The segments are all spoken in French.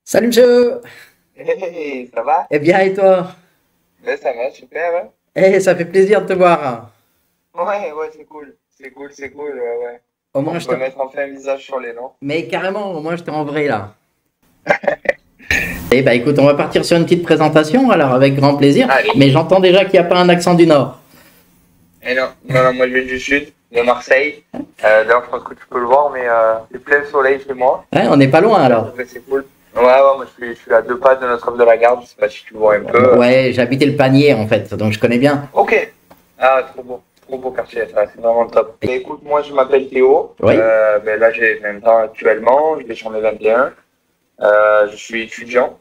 Salut monsieur! Hey, ça va? Eh bien et toi? Ben, ça va, super, hein? Eh, ça fait plaisir de te voir. Ouais, ouais, c'est cool. C'est cool, ouais, ouais. Au moins On je te... peut mettre enfin un visage sur les noms. Mais carrément, au moins je t'ai en vrai là. Eh ben écoute, on va partir sur une petite présentation alors avec grand plaisir. Allez. Mais j'entends déjà qu'il n'y a pas un accent du Nord. Et non, non, non, moi je viens du sud, de Marseille. D'ailleurs, je pense que tu peux le voir, mais c'est plein soleil chez moi. Ouais, on n'est pas loin alors. Ouais, c'est cool. Ouais, ouais, moi je suis à deux pas de Notre-Dame-de-la-Garde, je sais pas si tu vois un peu. Ouais, j'habitais le panier en fait, donc je connais bien. Ok. Ah, trop beau quartier, ça, c'est vraiment top. Et écoute, moi je m'appelle Théo. Oui, Ben, là j'ai 20 ans actuellement, je vais sur mes 21. Je suis étudiant.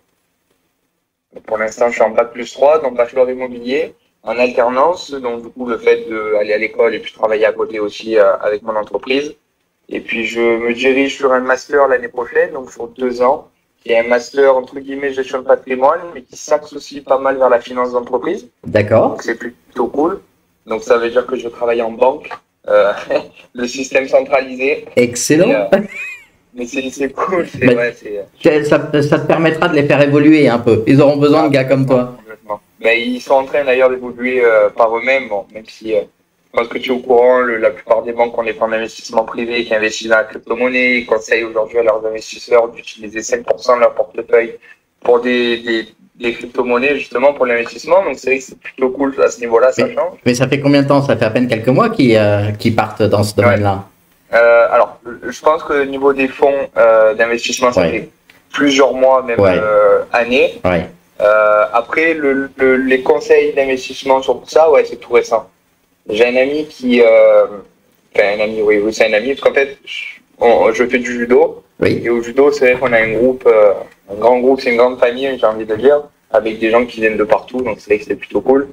Pour l'instant, je suis en bac+3, donc bachelor immobilier, en alternance. Donc, du coup, le fait d'aller à l'école et puis travailler à côté aussi avec mon entreprise. Et puis, je me dirige sur un master l'année prochaine, donc sur 2 ans, qui est un master, entre guillemets, gestion de patrimoine, mais qui s'axe aussi pas mal vers la finance d'entreprise. d'accord. Donc, c'est plutôt cool. Donc, ça veut dire que je travaille en banque, euh, le système centralisé. Et, Excellent. mais c'est cool, Mais ouais, c'est ça te permettra de les faire évoluer un peu. Ils auront besoin de ah, gars comme complètement, toi. complètement. Mais ils sont en train d'ailleurs d'évoluer par eux-mêmes, bon, même si je pense que tu es au courant, la plupart des banques ont des fonds d'investissement privés qui investissent dans la crypto-monnaie. Ils conseillent aujourd'hui à leurs investisseurs d'utiliser 5% de leur portefeuille pour des crypto-monnaies, justement, pour l'investissement. Donc c'est vrai que c'est plutôt cool à ce niveau-là, ça change. Mais ça fait combien de temps? Ça fait à peine quelques mois qu'ils partent dans ce Ouais. domaine-là. Alors, je pense que au niveau des fonds d'investissement, ça Ouais, fait plusieurs mois, même ouais, années. ouais. Après, les conseils d'investissement sur tout ça, ouais, c'est tout récent. J'ai un ami enfin un ami, oui, oui, c'est un ami, parce qu'en fait, je fais du judo, Oui, et au judo, c'est vrai qu'on a un groupe, un grand groupe, c'est une grande famille, j'ai envie de dire, avec des gens qui viennent de partout, donc c'est vrai que c'est plutôt cool.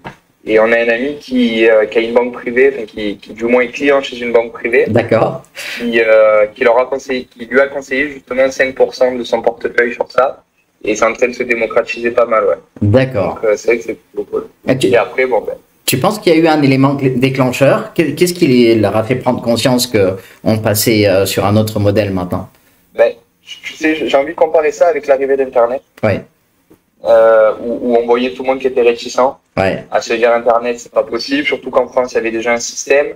Et on a un ami qui a une banque privée, enfin, qui du moins est client chez une banque privée, d'accord. qui leur a conseillé, qui lui a conseillé justement 5% de son portefeuille sur ça. Et c'est en train de se démocratiser pas mal, ouais. Donc D'accord. c'est vrai que c'est plutôt cool. Et Et après, bon ben, tu penses qu'il y a eu un élément déclencheur? Qu'est-ce qui leur a fait prendre conscience qu'on passait sur un autre modèle maintenant? ben tu sais, j'ai envie de comparer ça avec l'arrivée d'Internet, Ouais, où on voyait tout le monde qui était réticent ouais, à se dire Internet, c'est pas possible, surtout qu'en France, il y avait déjà un système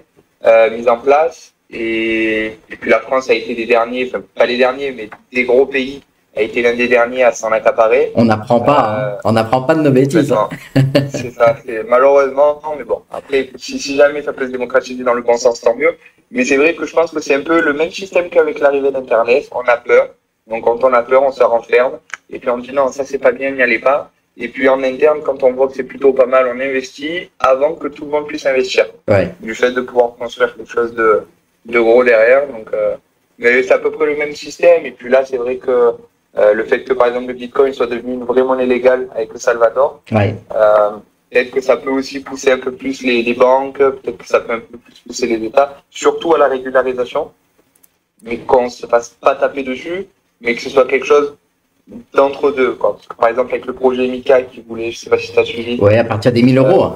mis en place. Et puis la France a été des derniers, enfin pas les derniers, mais des gros pays, a été l'un des derniers à s'en accaparer. on n'apprend pas, hein. Euh, On n'apprend pas de nos bêtises, hein. Complètement. C'est ça, c'est malheureusement, mais bon, après, si jamais ça peut se démocratiser dans le bon sens, tant mieux. Mais c'est vrai que je pense que c'est un peu le même système qu'avec l'arrivée d'Internet. On a peur. Donc, quand on a peur, on se renferme. Et puis, on dit non, ça c'est pas bien, n'y allez pas. Et puis, en interne, quand on voit que c'est plutôt pas mal, on investit avant que tout le monde puisse investir. Ouais, Du fait de pouvoir construire quelque chose de gros derrière. Donc, mais c'est à peu près le même système. Et puis là, c'est vrai que le fait que, par exemple, le Bitcoin soit devenu une vraie monnaie légale avec le Salvador, ouais. euh, peut-être que ça peut aussi pousser un peu plus les banques, peut-être que ça peut un peu plus pousser les États, surtout à la régularisation, mais qu'on ne se fasse pas taper dessus, mais que ce soit quelque chose d'entre deux, quoi. Parce que, par exemple, avec le projet Mika qui voulait, je sais pas si tu as suivi, Ouais, à partir des 1000 euh, euros.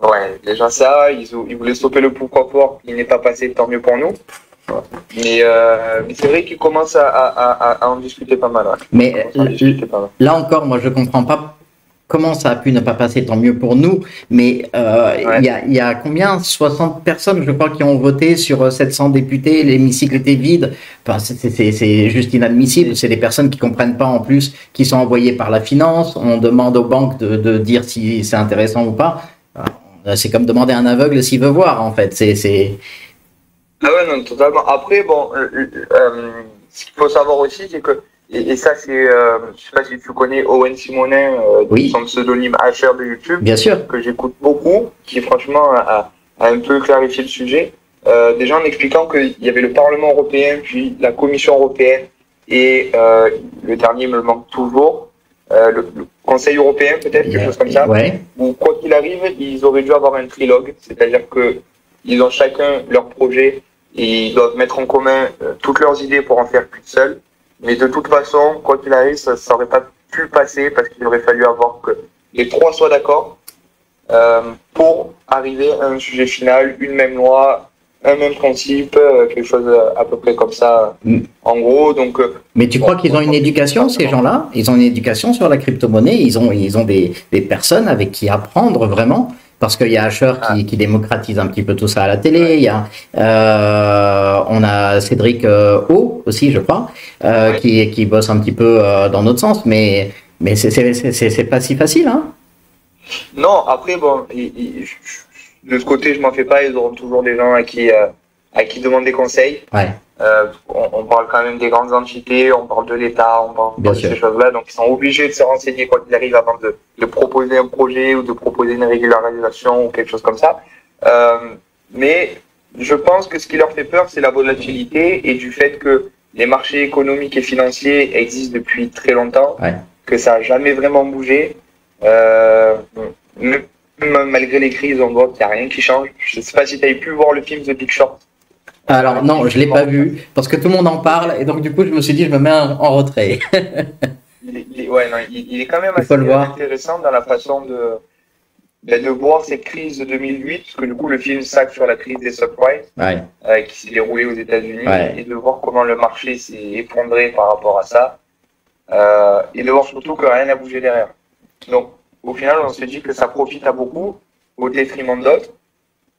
ouais, déjà ça, ils voulaient stopper le pourquoi fort, il n'est pas passé, tant mieux pour nous. Mais c'est vrai qu'ils commencent à en discuter pas mal, ouais. Ils Mais commencent à en discuter pas mal. là encore, moi, je comprends pas comment ça a pu ne pas passer, tant mieux pour nous. Mais Ouais. il y a combien? 60 personnes, je crois, qui ont voté sur 700 députés. L'hémicycle était vide. Enfin, c'est juste inadmissible. C'est des personnes qui comprennent pas en plus, qui sont envoyées par la finance. On demande aux banques de dire si c'est intéressant ou pas. C'est comme demander à un aveugle s'il veut voir, en fait. Ah ouais, non, totalement. Après, bon, ce qu'il faut savoir aussi, c'est que, et ça, je sais pas si tu connais Owen Simonet, Oui, son pseudonyme HR de YouTube, bien sûr. que j'écoute beaucoup, qui franchement a un peu clarifié le sujet. Déjà en expliquant qu'il y avait le Parlement européen, puis la Commission européenne, et le dernier me le manque toujours, le Conseil européen, peut-être, quelque chose comme ça, Ouais, où quoi qu'il arrive, ils auraient dû avoir un trilogue, c'est-à-dire que ils ont chacun leur projet et ils doivent mettre en commun toutes leurs idées pour en faire qu'une seule. Mais de toute façon, quoi qu'il arrive, ça n'aurait pas pu passer parce qu'il aurait fallu avoir que les trois soient d'accord pour arriver à un sujet final, une même loi. un même principe, quelque chose à peu près comme ça, en gros. Donc, mais tu crois qu'ils ont une éducation, ces gens-là? Ils ont une éducation sur la crypto-monnaie? Ils ont des personnes avec qui apprendre vraiment? Parce qu'il y a Asher qui démocratise un petit peu tout ça à la télé. Il y a, on a Cédric O aussi, je crois, qui bosse un petit peu dans notre sens. Mais c'est pas si facile, hein? Non, après, bon, de ce côté, je m'en fais pas. Ils auront toujours des gens à qui demander conseil. Ouais. On parle quand même des grandes entités, on parle de l'État, on parle de ces choses-là. Donc, ils sont obligés de se renseigner quoi qu'il arrive avant de proposer un projet ou de proposer une régularisation ou quelque chose comme ça. Mais je pense que ce qui leur fait peur, c'est la volatilité et du fait que les marchés économiques et financiers existent depuis très longtemps, que ça n'a jamais vraiment bougé. Malgré les crises, on voit qu'il n'y a rien qui change. Je ne sais pas si tu avais pu voir le film The Big Short. Alors non, je l'ai pas vu parce que tout le monde en parle et donc du coup je me suis dit je me mets en retrait. il est quand même assez intéressant dans la façon de voir cette crise de 2008, parce que du coup le film s'axe sur la crise des subprimes qui s'est déroulée aux États-Unis et de voir comment le marché s'est effondré par rapport à ça et de voir surtout que rien n'a bougé derrière. Donc au final on se dit que ça profite à beaucoup au détriment d'autres,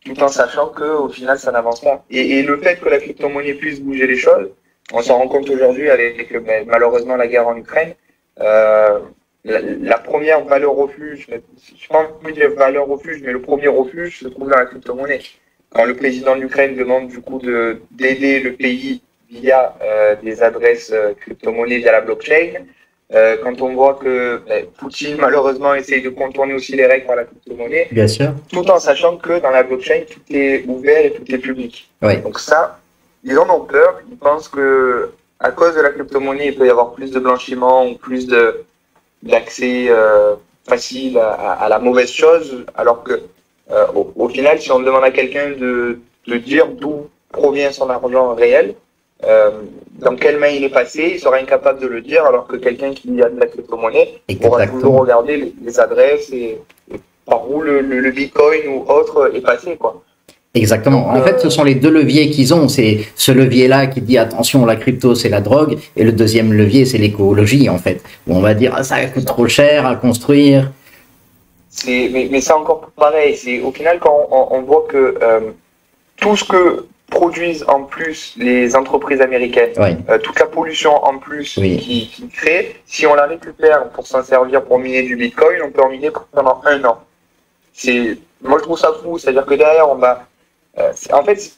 tout en sachant qu'au final, ça n'avance pas. Et le fait que la crypto-monnaie puisse bouger les choses, on s'en rend compte aujourd'hui avec malheureusement la guerre en Ukraine. La première valeur refuge, je ne sais pas envie de dire valeur refuge, mais le premier refuge se trouve dans la crypto-monnaie. Quand le président de l'Ukraine demande du coup d'aider le pays via des adresses crypto-monnaie via la blockchain, quand on voit que Poutine malheureusement essaye de contourner aussi les règles par la crypto-monnaie, bien sûr, tout en sachant que dans la blockchain tout est ouvert et tout est public. Donc ça, ils en ont peur. Ils pensent que à cause de la crypto-monnaie, il peut y avoir plus de blanchiment ou plus d'accès facile à la mauvaise chose, alors que au final, si on demande à quelqu'un de dire d'où provient son argent réel, dans quelle main il est passé, il sera incapable de le dire, alors que quelqu'un qui a de la crypto-monnaie pourra toujours regarder les adresses et par où le bitcoin ou autre est passé, quoi. Exactement. Donc, en fait, ce sont les deux leviers qu'ils ont. C'est ce levier-là qui dit attention, la crypto, c'est la drogue, et le deuxième levier, c'est l'écologie, en fait. Où on va dire ça coûte trop cher à construire. Mais c'est encore pareil. C'est au final quand on voit que tout ce que produisent en plus les entreprises américaines, toute la pollution en plus qui créent, si on la récupère pour s'en servir pour miner du bitcoin, on peut en miner pendant 1 an. Moi je trouve ça fou, c'est-à-dire que derrière on va, en fait,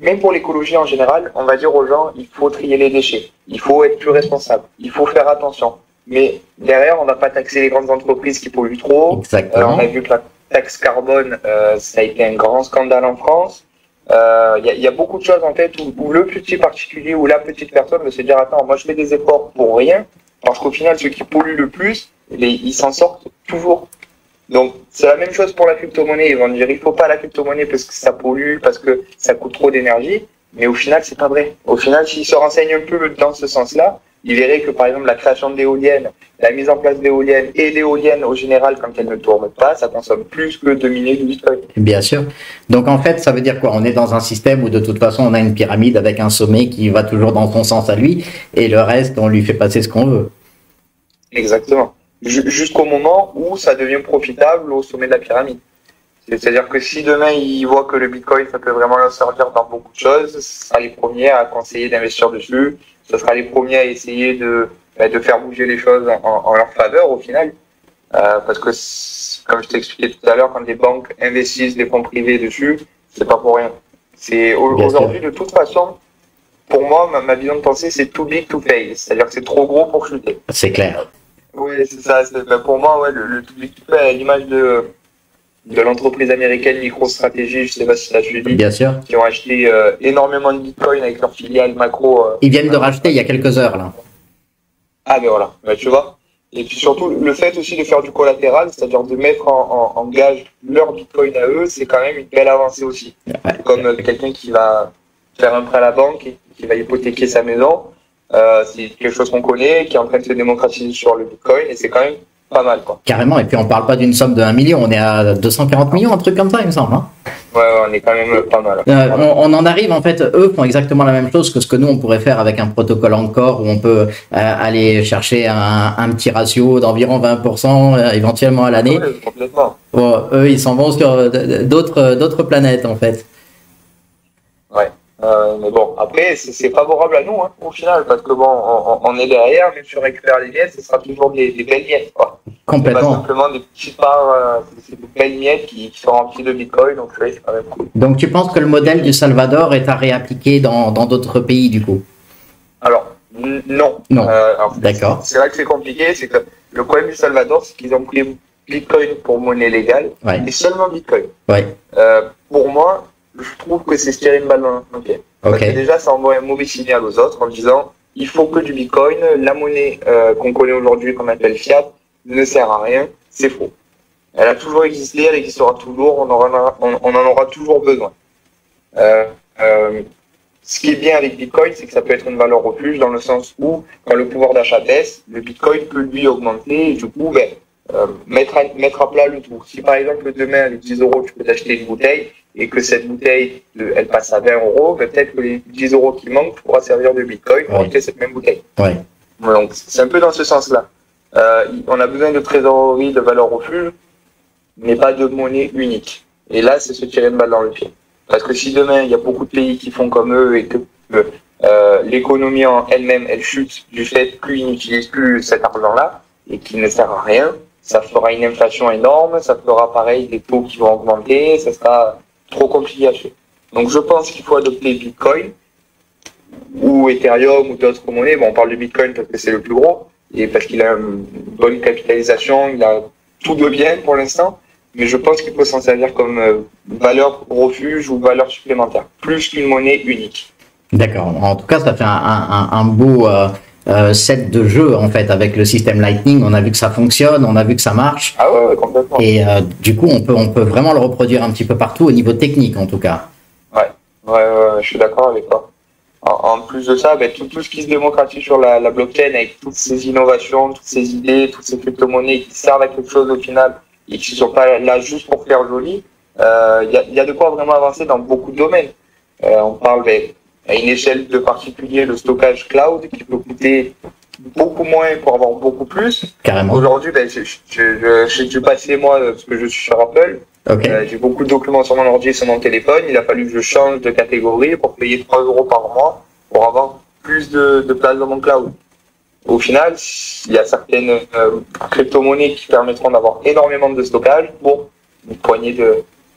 même pour l'écologie en général, on va dire aux gens il faut trier les déchets, il faut être plus responsable, il faut faire attention. Mais derrière on va pas taxer les grandes entreprises qui polluent trop. On a vu que la taxe carbone, ça a été un grand scandale en France. Y a beaucoup de choses en fait où le petit particulier ou la petite personne va se dire attends, moi je fais des efforts pour rien, parce qu'au final ceux qui polluent le plus, ils s'en sortent toujours. Donc c'est la même chose pour la crypto-monnaie. Ils vont dire il faut pas la crypto-monnaie parce que ça pollue, parce que ça coûte trop d'énergie, mais au final c'est pas vrai. Au final, s'ils se renseignent un peu dans ce sens-là, ils verraient que par exemple la création d'éoliennes, la mise en place d'éoliennes et d'éoliennes au général quand elles ne tournent pas, ça consomme plus que de miner du bitcoin. Bien sûr. Donc en fait, ça veut dire quoi? On est dans un système où de toute façon on a une pyramide avec un sommet qui va toujours dans son sens à lui et le reste on lui fait passer ce qu'on veut. Exactement. Jusqu'au moment où ça devient profitable au sommet de la pyramide. C'est-à-dire que si demain ils voient que le bitcoin ça peut vraiment leur servir dans beaucoup de choses, ce sera les premiers à conseiller d'investir dessus. Ce sera les premiers à essayer de faire bouger les choses en leur faveur au final. Parce que, comme je t'ai expliqué tout à l'heure, quand les banques investissent des fonds privés dessus, c'est pas pour rien. C'est aujourd'hui, de toute façon, pour moi, ma vision de pensée, c'est too big to fail. C'est-à-dire que c'est trop gros pour chuter. C'est clair. Oui, c'est ça. Pour moi, le too big to fail, à l'image de l'entreprise américaine MicroStrategy, je sais pas si tu l'as suivi. Bien sûr. Qui ont acheté énormément de bitcoin avec leur filiale macro. Ils viennent de racheter il y a quelques heures, là. Ah, mais voilà. Tu vois. Et puis surtout, le fait aussi de faire du collatéral, c'est-à-dire de mettre en gage leur bitcoin à eux, c'est quand même une belle avancée aussi. Comme quelqu'un qui va faire un prêt à la banque et qui va hypothéquer sa maison. C'est quelque chose qu'on connaît, qui est en train de se démocratiser sur le bitcoin. Et c'est quand même pas mal, quoi. Carrément, et puis on parle pas d'une somme de 1 million, on est à 240 millions, un truc comme ça, il me semble. Hein. Ouais, on est quand même pas mal. On en arrive, en fait, eux font exactement la même chose que ce que nous, on pourrait faire avec un protocole Encore, où on peut aller chercher un petit ratio d'environ 20% éventuellement à l'année. Ouais, complètement. Bon, eux, ils s'en vont sur d'autres planètes, en fait. Ouais. Mais bon, après, c'est favorable à nous, hein, au final, parce que bon, on est derrière, même si on récupère les miettes, ce sera toujours des belles miettes, quoi. Complètement. C'est pas simplement des petites parts, c'est des belles miettes qui sont remplies de Bitcoin, donc ouais, c'est quand même cool. Donc, tu penses que le modèle du Salvador est à réappliquer dans d'autres pays, du coup? Alors, non. Non. D'accord. C'est vrai que c'est compliqué, c'est que le problème du Salvador, c'est qu'ils ont pris Bitcoin pour monnaie légale, Ouais. et seulement Bitcoin. Ouais. Pour moi, je trouve que c'est se tirer une balle dans le pied. Parce que déjà, ça envoie un mauvais signal aux autres en disant il faut que du Bitcoin, la monnaie qu'on connaît aujourd'hui, qu'on appelle fiat, ne sert à rien, c'est faux. Elle a toujours existé, elle existera toujours, on en aura toujours besoin. Ce qui est bien avec Bitcoin, c'est que ça peut être une valeur refuge dans le sens où, quand le pouvoir d'achat baisse, le Bitcoin peut lui augmenter et du coup, mettre à plat le tout. Si par exemple demain, avec 10 euros, tu peux t'acheter une bouteille et que cette bouteille, elle passe à 20 euros, peut-être que les 10 euros qui manquent, tu pourras servir de Bitcoin pour acheter cette même bouteille. Ouais. Donc, c'est un peu dans ce sens-là. On a besoin de trésorerie, de valeur refuge, mais pas de monnaie unique. Et là, c'est se tirer une balle dans le pied. Parce que si demain, il y a beaucoup de pays qui font comme eux et que l'économie en elle-même, elle chute du fait qu'ils n'utilisent plus cet argent-là et qu'il ne sert à rien, ça fera une inflation énorme, ça fera pareil des taux qui vont augmenter, ça sera trop compliqué à suivre. Donc je pense qu'il faut adopter Bitcoin ou Ethereum ou d'autres monnaies. Bon, on parle de Bitcoin parce que c'est le plus gros et parce qu'il a une bonne capitalisation, il a tout de bien pour l'instant. Mais je pense qu'il faut s'en servir comme valeur refuge ou valeur supplémentaire, plus qu'une monnaie unique. D'accord. En tout cas, ça fait un beau set de jeu en fait avec le système Lightning. On a vu que ça fonctionne, on a vu que ça marche. Ah ouais, complètement. Et du coup, on peut vraiment le reproduire un petit peu partout au niveau technique en tout cas. Ouais, je suis d'accord avec toi. En plus de ça, tout ce qui se démocratise sur la blockchain avec toutes ces innovations, toutes ces idées, toutes ces crypto-monnaies qui servent à quelque chose au final et qui ne sont pas là juste pour faire joli, il y a de quoi vraiment avancer dans beaucoup de domaines. On parle à une échelle de particulier le stockage cloud qui peut coûter beaucoup moins pour avoir beaucoup plus. Carrément. Aujourd'hui, j'ai dû passer moi, parce que je suis sur Apple, j'ai beaucoup de documents sur mon ordi et sur mon téléphone. Il a fallu que je change de catégorie pour payer 3 euros par mois pour avoir plus de place dans mon cloud. Au final, il y a certaines crypto-monnaies qui permettront d'avoir énormément de stockage pour une poignée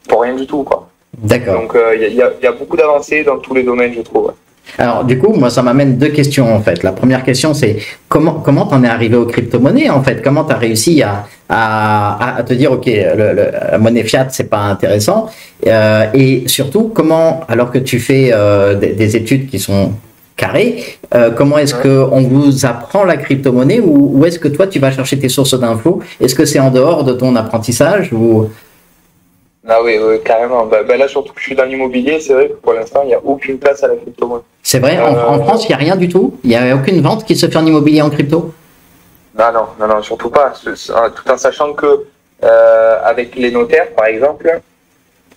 pour rien du tout, quoi. D'accord. Donc, il y a beaucoup d'avancées dans tous les domaines, je trouve. Alors, du coup, moi, ça m'amène deux questions, en fait. La première question, c'est comment t'en es arrivé aux crypto-monnaies, en fait? Comment t'as réussi à te dire, OK, la monnaie fiat, c'est pas intéressant. Et surtout, comment, alors que tu fais des études qui sont carrées, comment est-ce qu'on vous apprend la crypto-monnaie ou est-ce que toi, tu vas chercher tes sources d'infos? Est-ce que c'est en dehors de ton apprentissage ou... Ah oui, carrément. Là, surtout que je suis dans l'immobilier, c'est vrai que pour l'instant, il n'y a aucune place à la crypto-monnaie. C'est vrai, en France, il n'y a rien du tout? Il n'y a aucune vente qui se fait en immobilier en crypto? Non, surtout pas. Tout en sachant que avec les notaires, par exemple,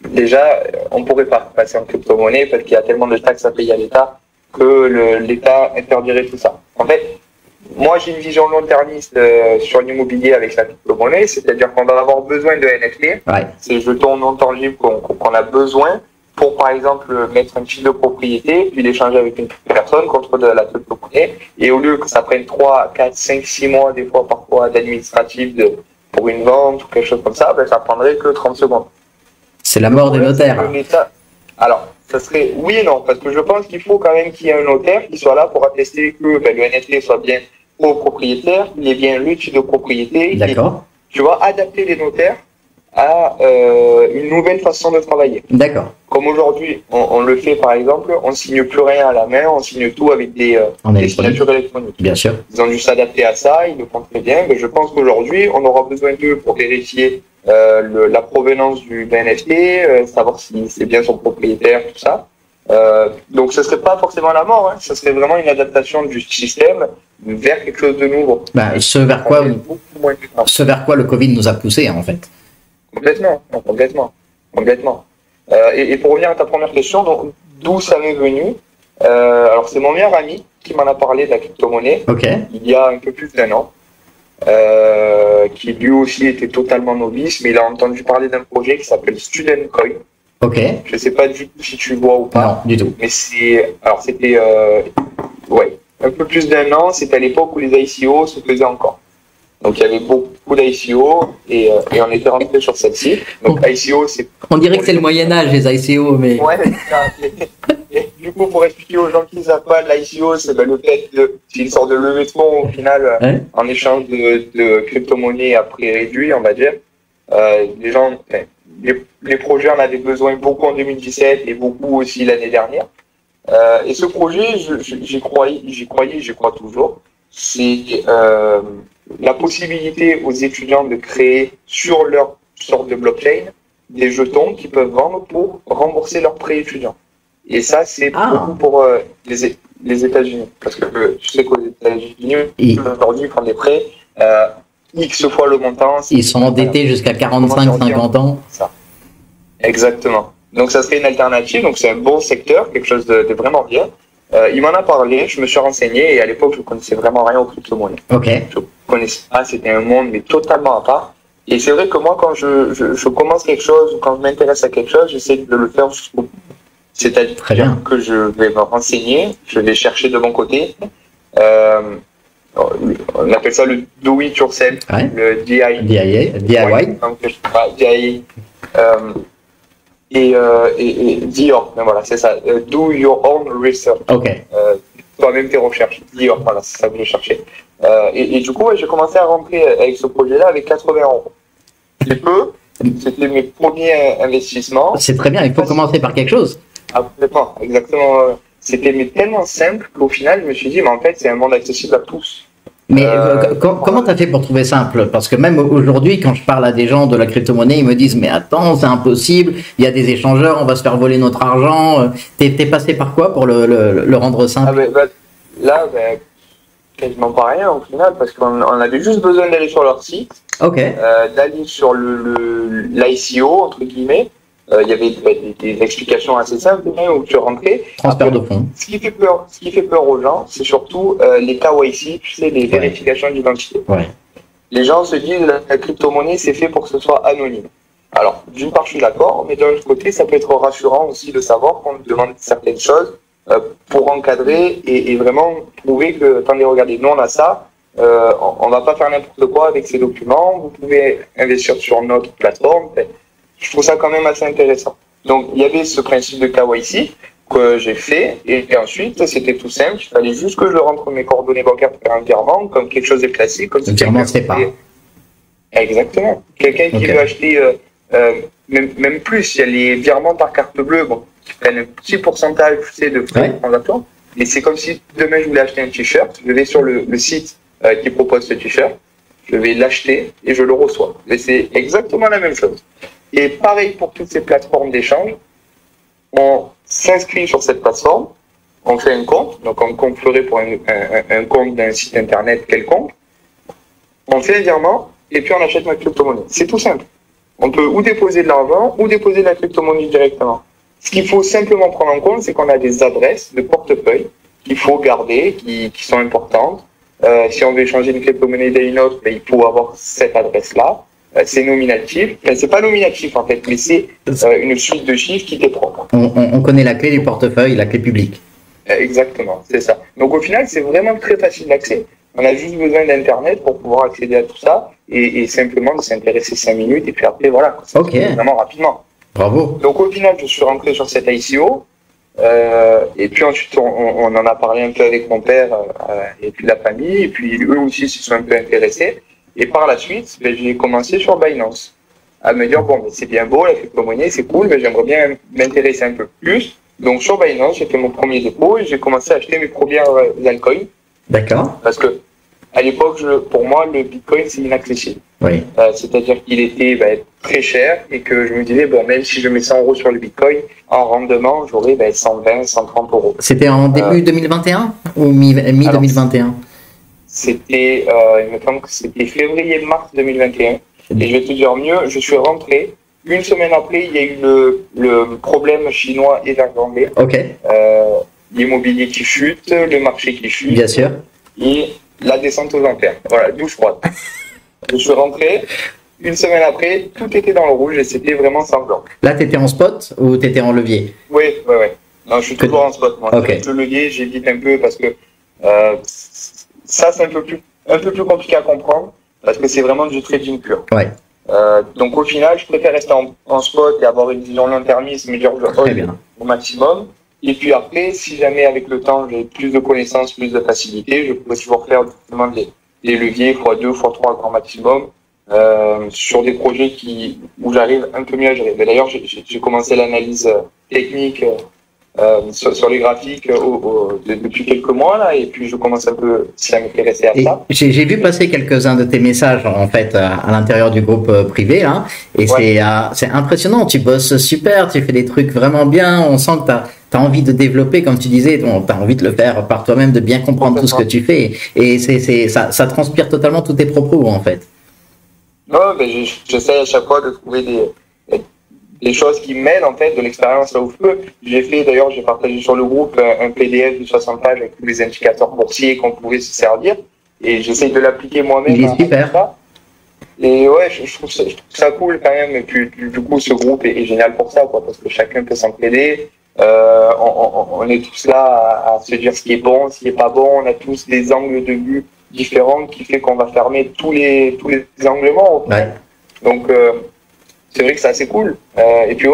déjà, on ne pourrait pas passer en crypto-monnaie parce qu'il y a tellement de taxes à payer à l'État que l'État interdirait tout ça. En fait, moi, j'ai une vision long-termiste sur l'immobilier avec la crypto-monnaie, c'est-à-dire qu'on va avoir besoin de NFT, ces jetons non tangibles qu'on a besoin pour, par exemple, mettre un titre de propriété, puis l'échanger avec une personne contre de la crypto-monnaie. Et au lieu que ça prenne 3, 4, 5, 6 mois, des fois, parfois, d'administratif pour une vente ou quelque chose comme ça, ça prendrait que 30 secondes. C'est la mort des notaires. Alors, ça serait oui et non, parce que je pense qu'il faut quand même qu'il y ait un notaire qui soit là pour attester que le NFT soit bien au propriétaire, il est bien le titre de propriété. D'accord. Tu vois, adapter les notaires à une nouvelle façon de travailler. D'accord. Comme aujourd'hui, on le fait par exemple, on signe plus rien à la main, on signe tout avec des signatures électroniques. Bien sûr. Ils ont dû s'adapter à ça, ils le font très bien, mais je pense qu'aujourd'hui, on aura besoin d'eux pour vérifier la provenance du NFT, savoir si c'est bien son propriétaire, tout ça. Donc ce serait pas forcément la mort, hein, ce serait vraiment une adaptation du système vers quelque chose de nouveau. Ce vers quoi le Covid nous a poussé, en fait. Complètement. Et pour revenir à ta première question, donc d'où ça m'est venu, alors c'est mon meilleur ami qui m'en a parlé de la crypto-monnaie il y a un peu plus d'1 an, qui lui aussi était totalement novice, mais il a entendu parler d'un projet qui s'appelle Student Coin. Je ne sais pas du tout si tu vois ou pas. Non, du tout. Mais c'était un peu plus d'1 an, c'était à l'époque où les ICO se faisaient encore. Donc il y avait beaucoup d'ICO et on était rentré sur celle-ci. Donc ICO, c'est... On dirait que c'est le Moyen-Âge, les ICO, mais... Ouais, et du coup, pour expliquer aux gens qui ne savent pas, l'ICO, c'est le fait de... C'est une sorte de levée de fonds au final, en échange de crypto-monnaies à prix réduit, on va dire. Les gens... Les projets en avaient besoin beaucoup en 2017 et beaucoup aussi l'année dernière. Et ce projet, j'y croyais, j'y crois toujours. C'est la possibilité aux étudiants de créer sur leur sorte de blockchain des jetons qu'ils peuvent vendre pour rembourser leurs prêts étudiants. Et ça, c'est beaucoup pour les États-Unis. Parce que tu sais qu'aux États-Unis, aujourd'hui, ils prennent des prêts X fois le montant. Ils sont endettés jusqu'à 45-50 ans. Ça. Exactement. Donc ça serait une alternative, donc c'est un bon secteur, quelque chose de vraiment bien. Il m'en a parlé, je me suis renseigné et à l'époque je connaissais vraiment rien aux crypto-monnaies. Je connaissais pas, c'était un monde mais totalement à part. Et c'est vrai que moi quand je commence quelque chose ou quand je m'intéresse à quelque chose, j'essaie de le faire jusqu'au bout. C'est-à-dire que je vais me renseigner, je vais chercher de mon côté. On appelle ça le do it yourself, le DIY. Et DIOR, mais voilà, c'est ça. Do your own research. Toi-même tes recherches. DIOR, voilà, c'est ça que je cherchais. Et du coup, j'ai commencé à rentrer avec ce projet-là avec 80 euros. C'est peu. C'était mes premiers investissements. C'est très bien, il faut commencer par quelque chose. Absolument, exactement. C'était tellement simple qu'au final, je me suis dit, mais en fait, c'est un monde accessible à tous. Mais comment tu as fait pour trouver simple? Parce que même aujourd'hui, quand je parle à des gens de la crypto-monnaie, ils me disent mais attends, c'est impossible, il y a des échangeurs, on va se faire voler notre argent. T'es passé par quoi pour le rendre simple? Quasiment pas rien au final, parce qu'on avait juste besoin d'aller sur leur site, d'aller sur l'ICO, entre guillemets. Il y avait des explications assez simples où tu rentrais. Transfert de fonds. Ce qui fait peur aux gens, c'est surtout les KYC, tu sais, les vérifications d'identité. Les gens se disent la crypto-monnaie, c'est fait pour que ce soit anonyme. Alors, d'une part, je suis d'accord, mais d'un autre côté, ça peut être rassurant aussi de savoir qu'on demande certaines choses pour encadrer et vraiment prouver que, attendez, regardez, nous on a ça, on va pas faire n'importe quoi avec ces documents, vous pouvez investir sur notre plateforme. Je trouve ça quand même assez intéressant. Donc, il y avait ce principe de KYC que j'ai fait, et ensuite, c'était tout simple. Il fallait juste que je rentre mes coordonnées bancaires pour faire un virement, comme quelque chose de classique. Comme le virement, c'est pas. Exactement. Quelqu'un qui veut acheter, même plus, il y a les virements par carte bleue, qui prennent un petit pourcentage, tu sais, de frais de transaction. Mais c'est comme si demain je voulais acheter un t-shirt, je vais sur le site qui propose ce t-shirt, je vais l'acheter et je le reçois. Et c'est exactement la même chose. Et pareil pour toutes ces plateformes d'échange, on s'inscrit sur cette plateforme, on fait un compte, donc un compte ferait pour un compte d'un site internet quelconque, on fait un virement et puis on achète notre crypto-monnaie. C'est tout simple. On peut ou déposer de l'argent ou déposer de la crypto-monnaie directement. Ce qu'il faut simplement prendre en compte, c'est qu'on a des adresses de portefeuille qu'il faut garder, qui sont importantes. Si on veut échanger une crypto-monnaie d'une autre, il faut avoir cette adresse-là. C'est nominatif. Enfin, c'est pas nominatif en fait, mais c'est une suite de chiffres qui t'est propre. On connaît la clé du portefeuille, la clé publique. Exactement, c'est ça. Donc au final, c'est vraiment très facile d'accès. On a juste besoin d'Internet pour pouvoir accéder à tout ça et simplement de s'intéresser 5 minutes et puis après, voilà. Vraiment rapidement. Bravo. Donc au final, je suis rentré sur cette ICO. Et puis ensuite, on en a parlé un peu avec mon père et puis la famille. Et puis eux aussi s'y sont un peu intéressés. Et par la suite, j'ai commencé sur Binance. À me dire, bon, c'est bien beau, la crypto-monnaie, c'est cool, mais j'aimerais bien m'intéresser un peu plus. Donc sur Binance, j'ai fait mon premier dépôt et j'ai commencé à acheter mes premières altcoins. D'accord. Parce que à l'époque, pour moi, le Bitcoin, c'est inaccessible. Oui. C'est-à-dire qu'il était très cher et que je me disais, même si je mets 100 euros sur le Bitcoin, en rendement, j'aurais 120, 130 euros. C'était en début 2021 ou mi-2021? C'était, il me semble que c'était février-mars 2021. Et je vais te dire mieux, je suis rentré. Une semaine après, il y a eu le problème chinois et anglais. Ok. L'immobilier qui chute, le marché qui chute. Bien sûr. Et la descente aux enfers. Voilà, douche froide. Je suis rentré. Une semaine après, tout était dans le rouge et c'était vraiment sanglant. Là, tu étais en spot ou tu étais en levier? Oui. Non, je suis toujours en spot. Moi, okay. Le levier, j'évite un peu parce que ça, c'est un peu plus compliqué à comprendre parce que c'est vraiment du trading pur. Ouais. Donc, au final, je préfère rester en spot et avoir une vision long-termiste, mais dire je hold au maximum. Et puis après, si jamais avec le temps, j'ai plus de connaissances, plus de facilité, je pourrais toujours faire justement des leviers x2, x3 grand maximum sur des projets où j'arrive un peu mieux à gérer. Mais d'ailleurs, j'ai commencé l'analyse technique sur les graphiques depuis quelques mois là, et puis je commence un peu à m'intéresser à ça. J'ai vu passer quelques-uns de tes messages en fait à l'intérieur du groupe privé là, et c'est impressionnant. Tu bosses super, tu fais des trucs vraiment bien. On sent que t'as envie de développer, comme tu disais, t'as envie de le faire par toi-même, de bien comprendre tout ce que tu fais, et ça transpire totalement tous tes propos en fait. Ouais, j'essaie à chaque fois de trouver des choses qui m'aident en fait, de l'expérience là où je peux. J'ai partagé sur le groupe un PDF de 60 pages avec tous les indicateurs boursiers qu'on pouvait se servir, et j'essaie de l'appliquer moi-même. Il est super. Et ouais, je trouve ça cool quand même. Et puis du coup, ce groupe est génial pour ça, quoi, parce que chacun peut s'entraider. On est tous là à se dire ce qui est bon, ce qui est pas bon. On a tous des angles de vue différents qui fait qu'on va fermer tous les angles morts. Ouais. Donc c'est vrai que c'est assez cool. Et puis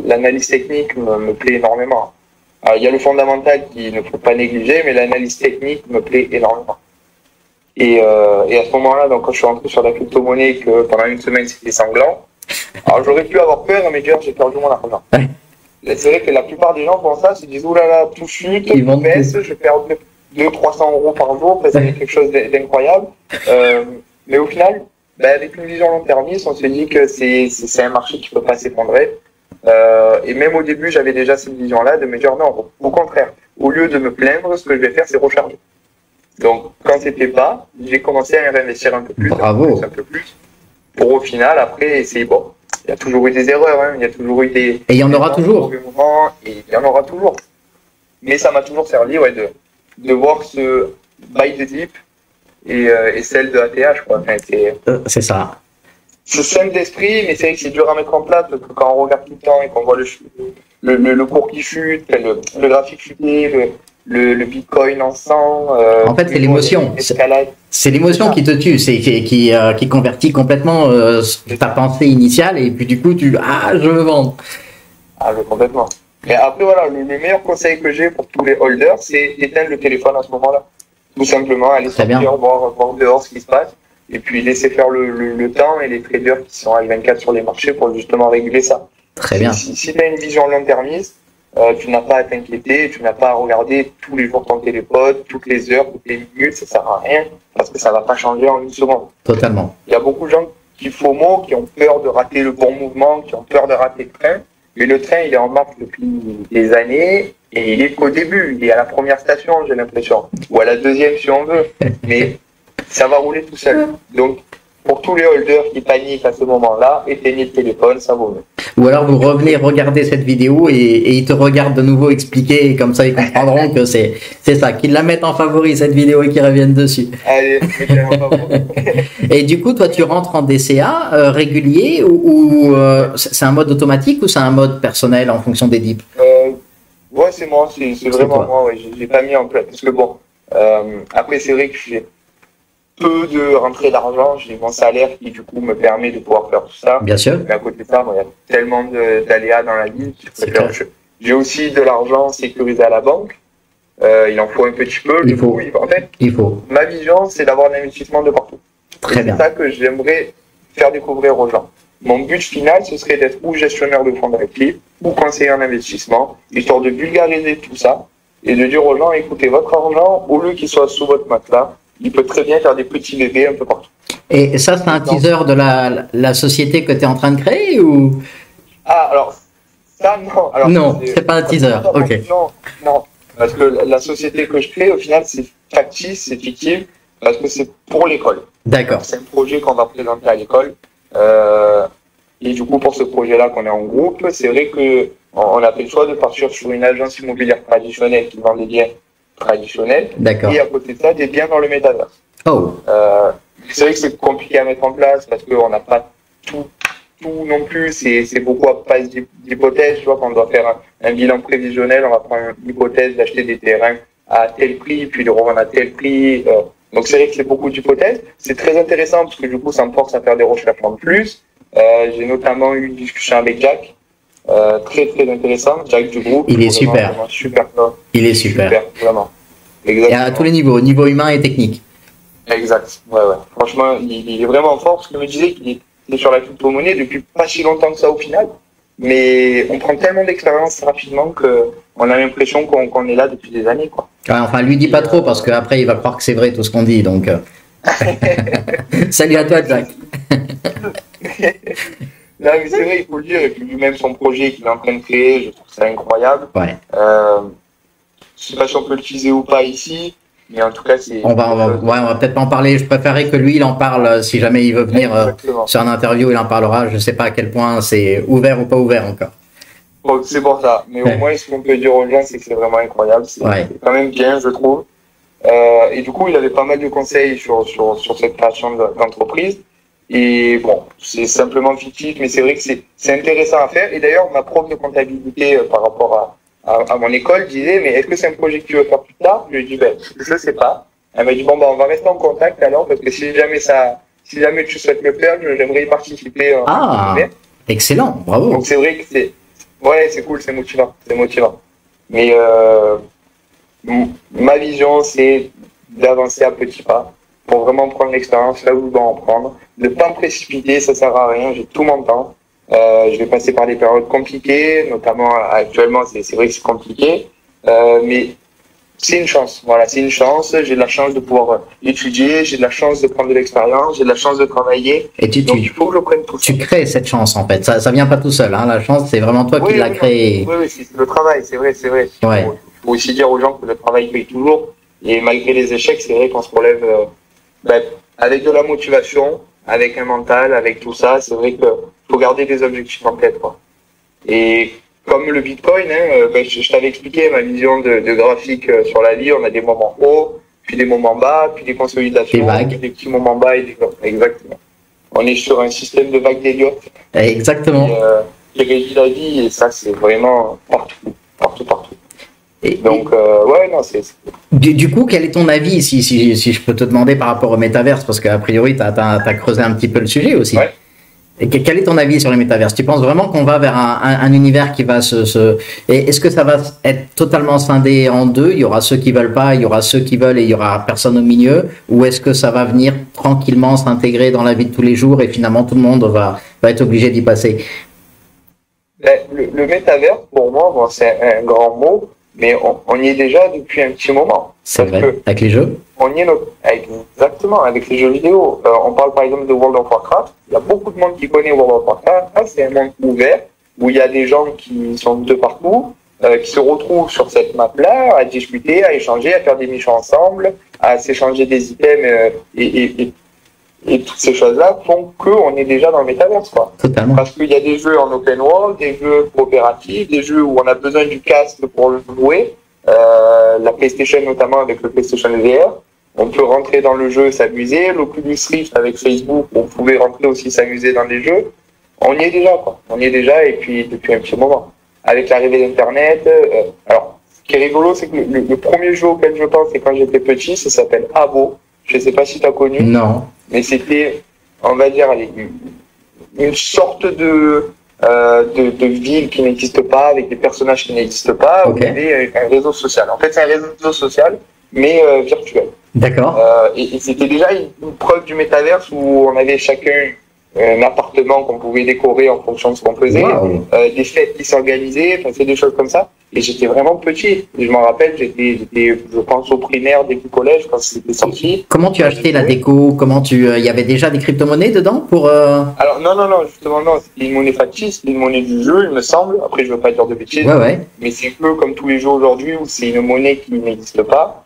l'analyse technique me plaît énormément. Alors, il y a le fondamental qu'il ne faut pas négliger, mais l'analyse technique me plaît énormément. Et à ce moment-là, donc quand je suis rentré sur la crypto-monnaie, que pendant une semaine c'était sanglant, alors j'aurais pu avoir peur, mais dire j'ai perdu mon argent. Ouais. C'est vrai que la plupart des gens font ça, se disent oulala, tout chute, tout baisse, je perds 200-300 euros par jour, c'est quelque chose d'incroyable. Mais au final, avec une vision long-termiste, on se dit que c'est un marché qui peut pas s'effondrer. Et même au début, j'avais déjà cette vision-là de me dire non, au contraire, au lieu de me plaindre, ce que je vais faire, c'est recharger. Donc, quand c'était pas, j'ai commencé à réinvestir un peu plus, Bravo. un peu plus, pour au final, après, essayer, il y a toujours eu des erreurs, hein, il y a toujours eu des... Et il y en aura toujours. Et il y en aura toujours. Mais ça m'a toujours servi, de voir ce buy the dip et celle de ATH, quoi. Enfin, c'est ça. C'est simple d'esprit, mais c'est vrai que c'est dur à mettre en place, parce que quand on regarde tout le temps et qu'on voit le cours qui chute, le graphique chuter, le Bitcoin en sang. En fait, c'est l'émotion. C'est l'émotion qui te tue, qui convertit complètement ta pensée initiale, et puis du coup, je veux vendre. Ah, mais complètement. Et après, voilà, le meilleur conseil que j'ai pour tous les holders, c'est d'éteindre le téléphone à ce moment-là. Tout simplement, aller sortir, voir dehors ce qui se passe, et puis laisser faire le temps et les traders qui sont H24 sur les marchés pour justement réguler ça. Très bien. Si tu as une vision long-termiste, tu n'as pas à t'inquiéter, tu n'as pas à regarder tous les jours ton téléphone, toutes les heures, toutes les minutes, ça sert à rien, parce que ça va pas changer en une seconde. Totalement. Il y a beaucoup de gens qui FOMO, qui ont peur de rater le bon mouvement, qui ont peur de rater le train, mais le train, il est en marche depuis des années, et il est qu'au début, il est à la première station, j'ai l'impression, ou à la deuxième si on veut, mais ça va rouler tout seul. Donc, pour tous les holders qui paniquent à ce moment-là, éteignez le téléphone, ça vaut mieux. Ou alors vous revenez regarder cette vidéo et ils te regardent de nouveau expliquer, et comme ça ils comprendront que c'est ça, qu'ils la mettent en favori cette vidéo et qu'ils reviennent dessus. Allez, mettez en favori. Et du coup, toi tu rentres en DCA régulier ou c'est un mode automatique ou c'est un mode personnel en fonction des dips? Ouais, c'est moi, c'est vraiment moi, j'ai pas mis en place. Parce que après c'est vrai que j'ai peu de rentrée d'argent, j'ai mon salaire qui du coup me permet de pouvoir faire tout ça. Bien sûr. Mais à côté de ça, il y a tellement d'aléas dans la vie. J'ai aussi de l'argent sécurisé à la banque. Il en faut un petit peu. Il faut. En fait, ma vision, c'est d'avoir un investissement de partout. Très bien. C'est ça que j'aimerais faire découvrir aux gens. Mon but final, ce serait d'être ou gestionnaire de fonds d'actifs ou conseiller en investissement, histoire de vulgariser tout ça et de dire aux gens, écoutez, votre argent, au lieu qu'il soit sous votre matelas, il peut très bien faire des petits bébés un peu partout. Et ça, c'est un teaser de la société que tu es en train de créer ou? Ah, alors, ça, non. Alors, non, c'est pas un teaser, ok. Non, parce que la société que je crée, au final, c'est factice, c'est fictif, parce que c'est pour l'école. D'accord. C'est un projet qu'on va présenter à l'école. Et du coup, pour ce projet-là qu'on est en groupe, c'est vrai que on a fait le choix de partir sur une agence immobilière traditionnelle qui vend des biens traditionnels. D'accord. Et à côté de ça, des biens dans le métaverse. Oh. C'est vrai que c'est compliqué à mettre en place parce qu'on n'a pas tout non plus. C'est beaucoup à base d'hypothèses. Tu vois, quand on doit faire un bilan prévisionnel, on va prendre l'hypothèse d'acheter des terrains à tel prix, puis de revendre à tel prix. Donc c'est vrai que c'est beaucoup d'hypothèses. C'est très intéressant parce que du coup, ça me force à faire des recherches en plus. J'ai notamment eu une discussion avec Jack, très très intéressant. Jack du groupe. Il est super. Super. Il est super. Vraiment. Exactement. Et à tous les niveaux, au niveau humain et technique. Exact. Ouais. Franchement, il est vraiment fort. Parce que je me disais qu'il est sur la crypto-monnaie depuis pas si longtemps que ça au final. Mais on prend tellement d'expérience rapidement qu'on a l'impression qu'on est là depuis des années, quoi. Ouais, enfin, lui dis pas trop parce qu'après il va croire que c'est vrai tout ce qu'on dit. Donc, salut à toi, Jack. Non, mais c'est vrai, il faut le dire. Et puis lui-même, son projet qu'il est en train de créer, je trouve ça incroyable. Ouais. Je sais pas si on peut le teaser ou pas ici, mais en tout cas, c'est. On va peut-être pas en parler. Je préférerais que lui, il en parle si jamais il veut venir sur une interview, il en parlera. Je sais pas à quel point c'est ouvert ou pas ouvert encore. Bon, c'est pour ça. Mais au moins, ce qu'on peut dire aux gens, c'est que c'est vraiment incroyable. C'est quand même bien, je trouve. Et du coup, il avait pas mal de conseils sur cette création d'entreprise. Et bon, c'est simplement fictif, mais c'est vrai que c'est intéressant à faire. Et d'ailleurs, ma prof de comptabilité par rapport à mon école disait, mais est-ce que c'est un projet que tu veux faire plus tard? Je lui ai dit, ben, je sais pas. Elle m'a dit, bon, on va rester en contact alors, parce que si jamais tu souhaites le faire, j'aimerais y participer. Excellent, bravo. Donc c'est vrai que c'est cool, c'est motivant. Mais ma vision, c'est d'avancer à petits pas pour vraiment prendre l'expérience là où je dois en prendre. Ne pas me précipiter, ça sert à rien, j'ai tout mon temps. Je vais passer par des périodes compliquées, notamment actuellement, c'est vrai que c'est compliqué. Mais c'est une chance, voilà, c'est une chance. J'ai de la chance de pouvoir étudier, j'ai de la chance de prendre de l'expérience, j'ai de la chance de travailler. Et donc il faut que je prenne tout ça. Tu crées cette chance en fait, ça vient pas tout seul, hein. La chance c'est vraiment toi qui l'as créée. Oui, c'est le travail, c'est vrai. Ouais. Il faut aussi dire aux gens que le travail paye toujours. Et malgré les échecs, c'est vrai qu'on se relève avec de la motivation, avec un mental, avec tout ça. C'est vrai qu'il faut garder des objectifs en tête, quoi. Et comme le Bitcoin, je t'avais expliqué ma vision de graphique sur la vie. On a des moments hauts, puis des moments bas, puis des consolidations, des vagues, puis des petits moments bas et des vagues. Exactement. On est sur un système de vagues d'Elliott. Exactement. Qui régit la vie, et ça, c'est vraiment partout. Et c'est. Du coup, quel est ton avis, si je peux te demander par rapport au métaverse, parce qu'a priori, tu as creusé un petit peu le sujet aussi. Ouais. Et quel est ton avis sur les métaverses? Tu penses vraiment qu'on va vers un univers qui va Et est-ce que ça va être totalement scindé en deux? Il y aura ceux qui veulent pas, il y aura ceux qui veulent et il y aura personne au milieu? Ou est-ce que ça va venir tranquillement s'intégrer dans la vie de tous les jours et finalement tout le monde va être obligé d'y passer? Le métaverse, pour moi, c'est un grand mot, mais on y est déjà depuis un petit moment. C'est vrai, avec les jeux? On y est exactement, avec les jeux vidéo. On parle par exemple de World of Warcraft. Il y a beaucoup de monde qui connaît World of Warcraft. C'est un monde ouvert, où il y a des gens qui sont de partout, qui se retrouvent sur cette map-là, à discuter, à échanger, à faire des missions ensemble, à s'échanger des items et toutes ces choses-là font qu'on est déjà dans le métaverse, quoi. Totalement. Parce qu'il y a des jeux en open world, des jeux coopératifs, des jeux où on a besoin du casque pour le jouer. La PlayStation notamment avec le PlayStation VR. On peut rentrer dans le jeu, s'amuser. L'Oculus Rift avec Facebook, on pouvait rentrer aussi s'amuser dans les jeux. On y est déjà, quoi. On y est déjà, et puis depuis un petit moment. Avec l'arrivée d'Internet. Alors, ce qui est rigolo, c'est que le premier jeu auquel je pense, c'est quand j'étais petit, ça s'appelle Habbo. Je sais pas si tu as connu. Non. Mais c'était, on va dire, une sorte de ville qui n'existe pas, avec des personnages qui n'existent pas, où il y avait un réseau social. En fait, c'est un réseau social, mais virtuel. D'accord. Et c'était déjà une preuve du métaverse où on avait chacun un appartement qu'on pouvait décorer en fonction de ce qu'on faisait, des fêtes qui s'organisaient, enfin, c'est des choses comme ça. Et j'étais vraiment petit. Et je m'en rappelle, j'étais, je pense, au primaire, début collège, quand c'était sorti. Comment tu as acheté la déco? Il y avait déjà des crypto-monnaies dedans pour Alors, non, justement, non. C'était une monnaie factice, c'était une monnaie du jeu, il me semble. Après, je veux pas dire de bêtises. Ouais. Mais c'est un peu comme tous les jeux aujourd'hui où c'est une monnaie qui n'existe pas.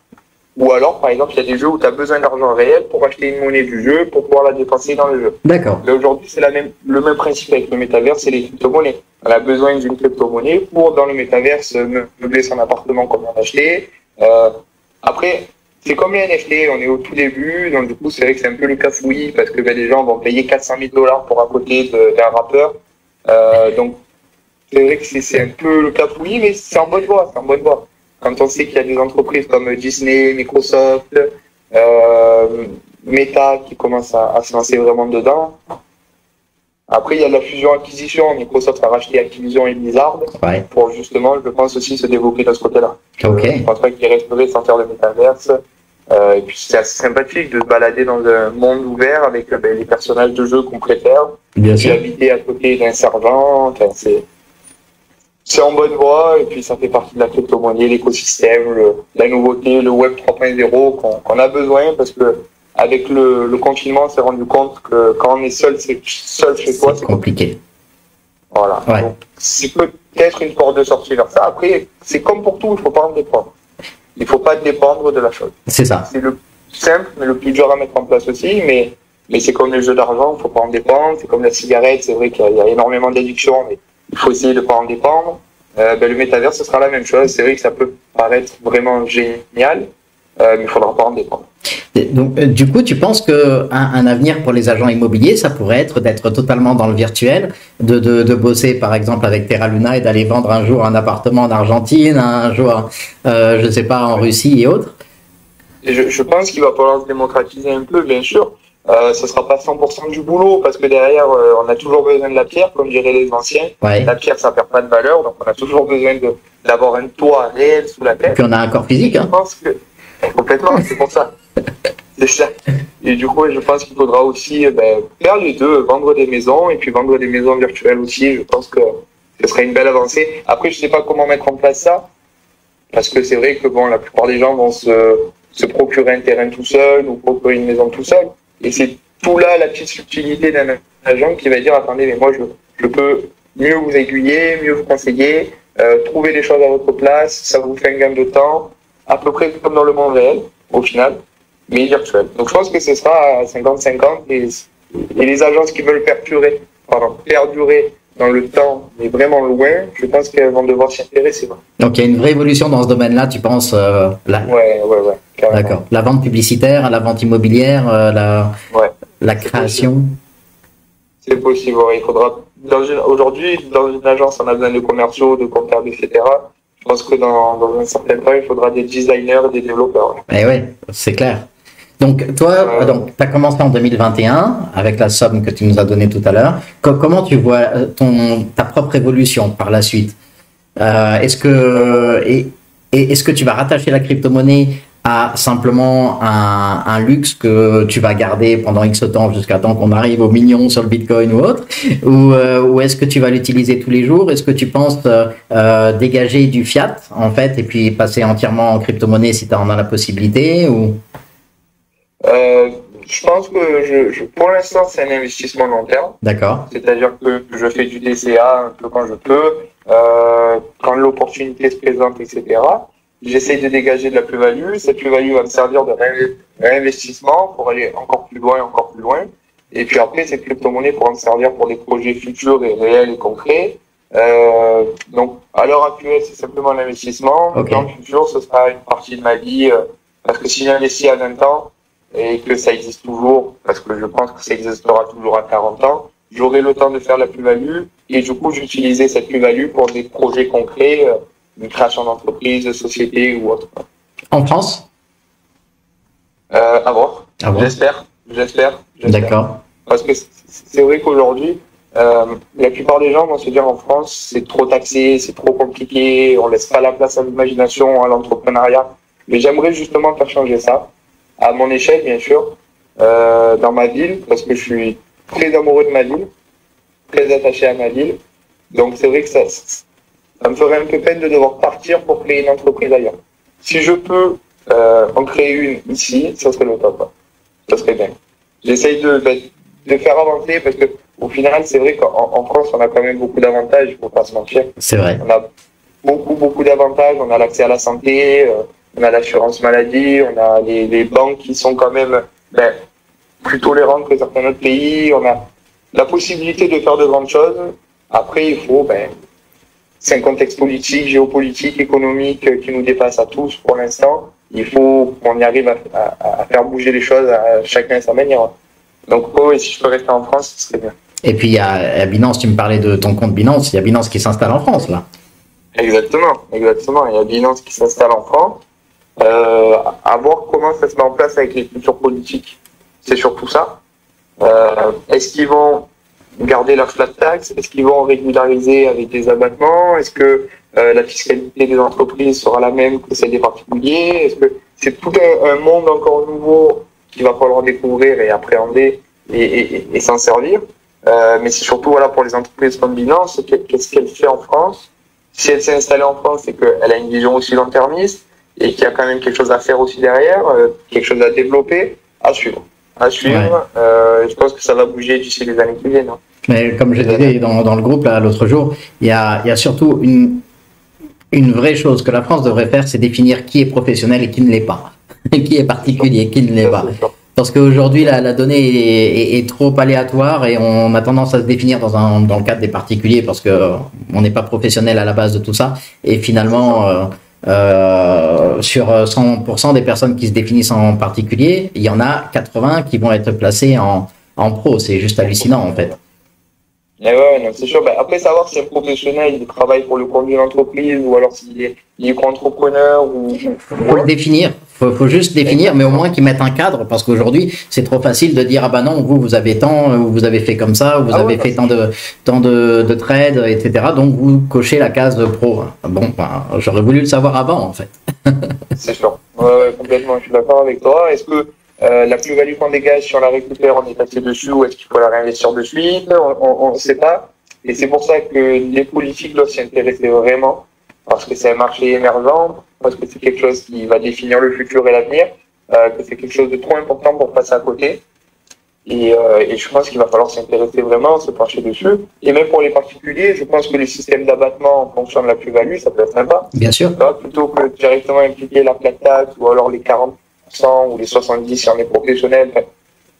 Ou alors, par exemple, il y a des jeux où tu as besoin d'argent réel pour acheter une monnaie du jeu pour pouvoir la dépenser dans le jeu. D'accord. Mais aujourd'hui, c'est le même principe avec le métavers, c'est les crypto-monnaies. On a besoin d'une crypto-monnaie pour, dans le métaverse, meubler son appartement comme on a acheté. Après, c'est comme les NFT, on est au tout début, donc du coup, c'est vrai que c'est un peu le cafouillis parce que les gens vont payer 400 000 $ pour à côté d'un rappeur. Donc, c'est vrai que c'est un peu le cafouillis, mais c'est en bonne voie, c'est en bonne voie. Quand on sait qu'il y a des entreprises comme Disney, Microsoft, Meta qui commencent à se lancer vraiment dedans. Après, il y a de la fusion-acquisition. Microsoft a racheté Activision et Blizzard pour justement, je pense aussi, se développer de ce côté-là. Okay. Je ne pense pas qu'ils resteraient sans faire de métaverse. Et puis, c'est assez sympathique de se balader dans un monde ouvert avec les personnages de jeu qu'on préfère. Bien sûr. Habiter à côté d'un sergent. Enfin, c'est en bonne voie et puis ça fait partie de la crypto-monnaie, l'écosystème, la nouveauté, le web 3.0 qu'on a besoin parce que avec le confinement, on s'est rendu compte que quand on est seul chez soi, c'est compliqué. Voilà. Ouais. Donc, c'est peut-être une porte de sortie vers ça. Après, c'est comme pour tout, il ne faut pas en dépendre. Il ne faut pas dépendre de la chose. C'est ça. C'est le simple, mais le plus dur à mettre en place aussi. Mais c'est comme les jeux d'argent, il ne faut pas en dépendre. C'est comme la cigarette, c'est vrai qu'il y a énormément d'addictions, mais il faut essayer de ne pas en dépendre. Le métavers, ce sera la même chose. C'est vrai que ça peut paraître vraiment génial, mais il ne faudra pas en dépendre. Donc, du coup, tu penses qu'un avenir pour les agents immobiliers, ça pourrait être d'être totalement dans le virtuel, de bosser par exemple avec Terra Luna et d'aller vendre un jour un appartement en Argentine, un jour, je ne sais pas, en Russie et autres? Et je pense qu'il va falloir se démocratiser un peu, bien sûr. Ce ne sera pas 100% du boulot parce que derrière, on a toujours besoin de la pierre, comme diraient les anciens. Ouais. La pierre, ça ne perd pas de valeur, donc on a toujours besoin d'avoir un toit réel sous la tête. Puis on a un corps physique. Je pense que complètement, c'est pour ça. C'est ça. Et du coup, je pense qu'il faudra aussi faire les deux, vendre des maisons et puis vendre des maisons virtuelles aussi. Je pense que ce serait une belle avancée. Après, je ne sais pas comment mettre en place ça, parce que c'est vrai que la plupart des gens vont se procurer un terrain tout seul ou procurer une maison tout seul. Et c'est tout là la petite subtilité d'un agent qui va dire attendez, mais moi je peux mieux vous aiguiller, mieux vous conseiller, trouver les choses à votre place, ça vous fait un gain de temps, à peu près comme dans le monde réel, au final, mais virtuel. Donc je pense que ce sera à 50-50 et les agences qui veulent perdurer dans le temps, mais vraiment loin, je pense qu'elles vont devoir s'y intéresser. Donc il y a une vraie évolution dans ce domaine-là, tu penses Ouais. D'accord. La vente publicitaire, la vente immobilière, la création. C'est possible, ouais. Il faudra. Aujourd'hui, dans une agence, on a besoin de commerciaux, de comptables, etc. Je pense que dans un certain temps, il faudra des designers et des développeurs. Eh oui, c'est clair. Donc, toi, tu as commencé en 2021 avec la somme que tu nous as donnée tout à l'heure. Comment tu vois ta propre évolution par la suite? Est-ce que tu vas rattacher la crypto-monnaie à simplement un luxe que tu vas garder pendant X temps jusqu'à temps qu'on arrive aux millions sur le Bitcoin ou autre, ou est-ce que tu vas l'utiliser tous les jours? Est-ce que tu penses dégager du fiat en fait et puis passer entièrement en crypto-monnaie si tu en as la possibilité ou... Je pense que pour l'instant, c'est un investissement long terme. D'accord. C'est-à-dire que je fais du DCA un peu quand je peux, quand l'opportunité se présente, etc. J'essaie de dégager de la plus-value. Cette plus-value va me servir de réinvestissement pour aller encore plus loin, encore plus loin. Et puis après, cette crypto-monnaie pourra me servir pour des projets futurs et réels et concrets. Donc, à l'heure actuelle, c'est simplement l'investissement. Okay. Dans le futur, ce sera une partie de ma vie. Parce que si j'investis à 20 ans, et que ça existe toujours, parce que je pense que ça existera toujours à 40 ans, j'aurai le temps de faire la plus-value et du coup j'utilisais cette plus-value pour des projets concrets, une création d'entreprise, de société ou autre. En France? À voir. J'espère. D'accord. Parce que c'est vrai qu'aujourd'hui, la plupart des gens vont se dire en France, c'est trop taxé, c'est trop compliqué, on laisse pas la place à l'imagination, à l'entrepreneuriat. Mais j'aimerais justement faire changer ça. À mon échelle, bien sûr, dans ma ville, parce que je suis très amoureux de ma ville, très attaché à ma ville. Donc c'est vrai que ça ça me ferait un peu peine de devoir partir pour créer une entreprise ailleurs. Si je peux en créer une ici, ça serait le top. Ça serait bien. J'essaye de faire avancer parce que au final, c'est vrai qu'en France, on a quand même beaucoup d'avantages, il faut pas se mentir. C'est vrai. On a beaucoup d'avantages. On a l'accès à la santé, on a l'assurance maladie, on a les banques qui sont quand même plus tolérantes que certains autres pays. On a la possibilité de faire de grandes choses. Après, il faut, c'est un contexte politique, géopolitique, économique qui nous dépasse à tous pour l'instant. Il faut qu'on y arrive à faire bouger les choses à chacun à sa manière. Donc, si je peux rester en France, ce serait bien. Et puis, il y a Binance, tu me parlais de ton compte Binance, il y a Binance qui s'installe en France, là. Exactement. Il y a Binance qui s'installe en France. À voir comment ça se met en place avec les cultures politiques. C'est surtout ça. Est-ce qu'ils vont garder leur flat tax? Est-ce qu'ils vont régulariser avec des abattements? Est-ce que la fiscalité des entreprises sera la même que celle des particuliers? Est-ce que c'est tout un monde encore nouveau qu'il va falloir découvrir et appréhender et s'en servir? Mais c'est surtout pour les entreprises comme Binance, qu'est-ce qu'elle fait en France? Si elle s'est installée en France, c'est qu'elle a une vision aussi long-termiste et qu'il y a quand même quelque chose à faire aussi derrière, quelque chose à développer, à suivre. Je pense que ça va bouger d'ici les années qui viennent. Mais comme je disais dans le groupe là l'autre jour, il y a surtout une vraie chose que la France devrait faire, c'est définir qui est professionnel et qui ne l'est pas, qui est particulier et qui ne l'est pas. Parce qu'aujourd'hui la donnée est trop aléatoire et on a tendance à se définir dans le cadre des particuliers parce que on n'est pas professionnel à la base de tout ça et finalement sur 100% des personnes qui se définissent en particulier, il y en a 80 qui vont être placés en pro. C'est juste hallucinant en fait. Non, c'est sûr. Après, savoir si un professionnel il travaille pour le compte d'une entreprise ou alors s'il est micro-entrepreneur ou. Faut le définir. Faut juste définir, mais au moins qu'ils mettent un cadre, parce qu'aujourd'hui, c'est trop facile de dire, ah bah non, vous avez tant, vous avez fait comme ça, vous avez fait tant de trades, etc. Donc, vous cochez la case de pro. Bon, j'aurais voulu le savoir avant, en fait. C'est sûr. Ouais, complètement. Je suis d'accord avec toi. Est-ce que la plus-value qu'on dégage, si on la récupère, on est taxé dessus, ou est-ce qu'il faut la réinvestir de suite? On ne sait pas. Et c'est pour ça que les politiques doivent s'y intéresser vraiment, parce que c'est un marché émergent, parce que c'est quelque chose qui va définir le futur et l'avenir, que c'est quelque chose de trop important pour passer à côté. Et je pense qu'il va falloir s'y intéresser vraiment, se pencher dessus. Et même pour les particuliers, je pense que les systèmes d'abattement en fonction de la plus-value, ça peut être sympa. Bien sûr. Plutôt que directement impliquer la flat tax ou alors les 40% ou les 70% si on est professionnel.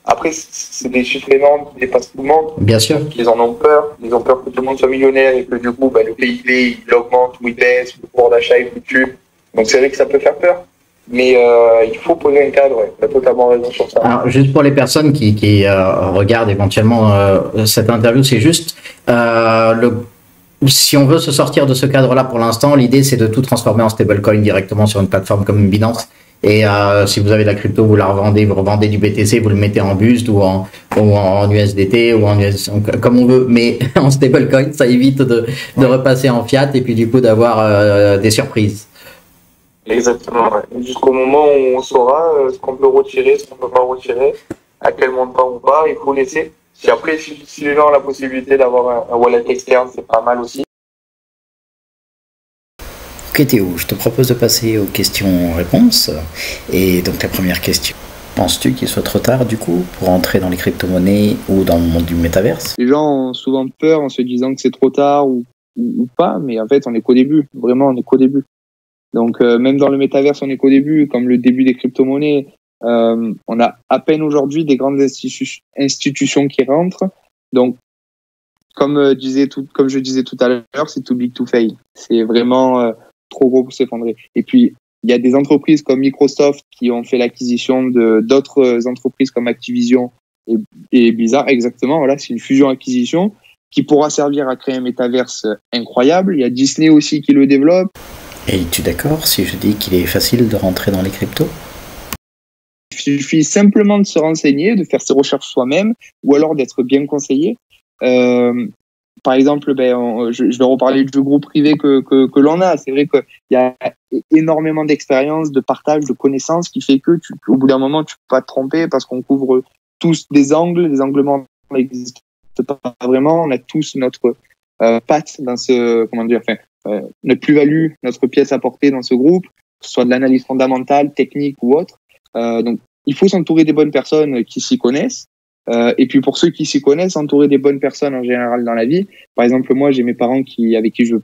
Après, c'est des chiffres énormes qui dépassent tout le monde. Bien sûr. Ils en ont peur. Ils ont peur que tout le monde soit millionnaire et que du coup, le PIB, il augmente ou il baisse, le pouvoir d'achat il fluctue. Donc c'est vrai que ça peut faire peur. Mais il faut poser un cadre, tu as totalement raison sur ça. Alors, juste pour les personnes qui regardent éventuellement cette interview, c'est juste si on veut se sortir de ce cadre-là pour l'instant, l'idée c'est de tout transformer en stablecoin directement sur une plateforme comme Binance. Et si vous avez de la crypto, vous la revendez, vous revendez du BTC, vous le mettez en BUSD ou en USDT ou en comme on veut, mais en stablecoin, ça évite de repasser en fiat et puis du coup d'avoir des surprises. Exactement. Ouais. Jusqu'au moment où on saura ce qu'on peut retirer, ce qu'on peut pas retirer, à quel montant ou pas, il faut laisser. Si après, si les gens ont la possibilité d'avoir un wallet externe, c'est pas mal aussi. Ok Théo, je te propose de passer aux questions-réponses. Et donc la première question, penses-tu qu'il soit trop tard du coup pour entrer dans les crypto-monnaies ou dans le monde du métaverse? Les gens ont souvent peur en se disant que c'est trop tard ou pas, mais en fait on est qu'au début, vraiment on est qu'au début. Donc même dans le métaverse on est qu'au début, comme le début des crypto-monnaies, on a à peine aujourd'hui des grandes institutions qui rentrent. Donc comme je disais tout à l'heure, c'est too big to fail. C'est vraiment trop gros pour s'effondrer. Et puis, il y a des entreprises comme Microsoft qui ont fait l'acquisition d'autres entreprises comme Activision et Blizzard. Exactement, voilà, c'est une fusion-acquisition qui pourra servir à créer un métaverse incroyable. Il y a Disney aussi qui le développe. Et es-tu d'accord si je dis qu'il est facile de rentrer dans les cryptos? Il suffit simplement de se renseigner, de faire ses recherches soi-même, ou alors d'être bien conseillé. Par exemple, je vais reparler du groupe privé que l'on a. C'est vrai qu'il y a énormément d'expérience, de partage, de connaissances qui fait que au bout d'un moment, tu peux pas te tromper parce qu'on couvre tous des angles morts n'existent pas vraiment. On a tous notre patte dans notre plus-value, notre pièce apportée dans ce groupe, que ce soit de l'analyse fondamentale, technique ou autre. Donc, il faut s'entourer des bonnes personnes qui s'y connaissent. Et puis pour ceux qui s'y connaissent, entourer des bonnes personnes en général dans la vie. Par exemple, moi, j'ai mes parents avec qui je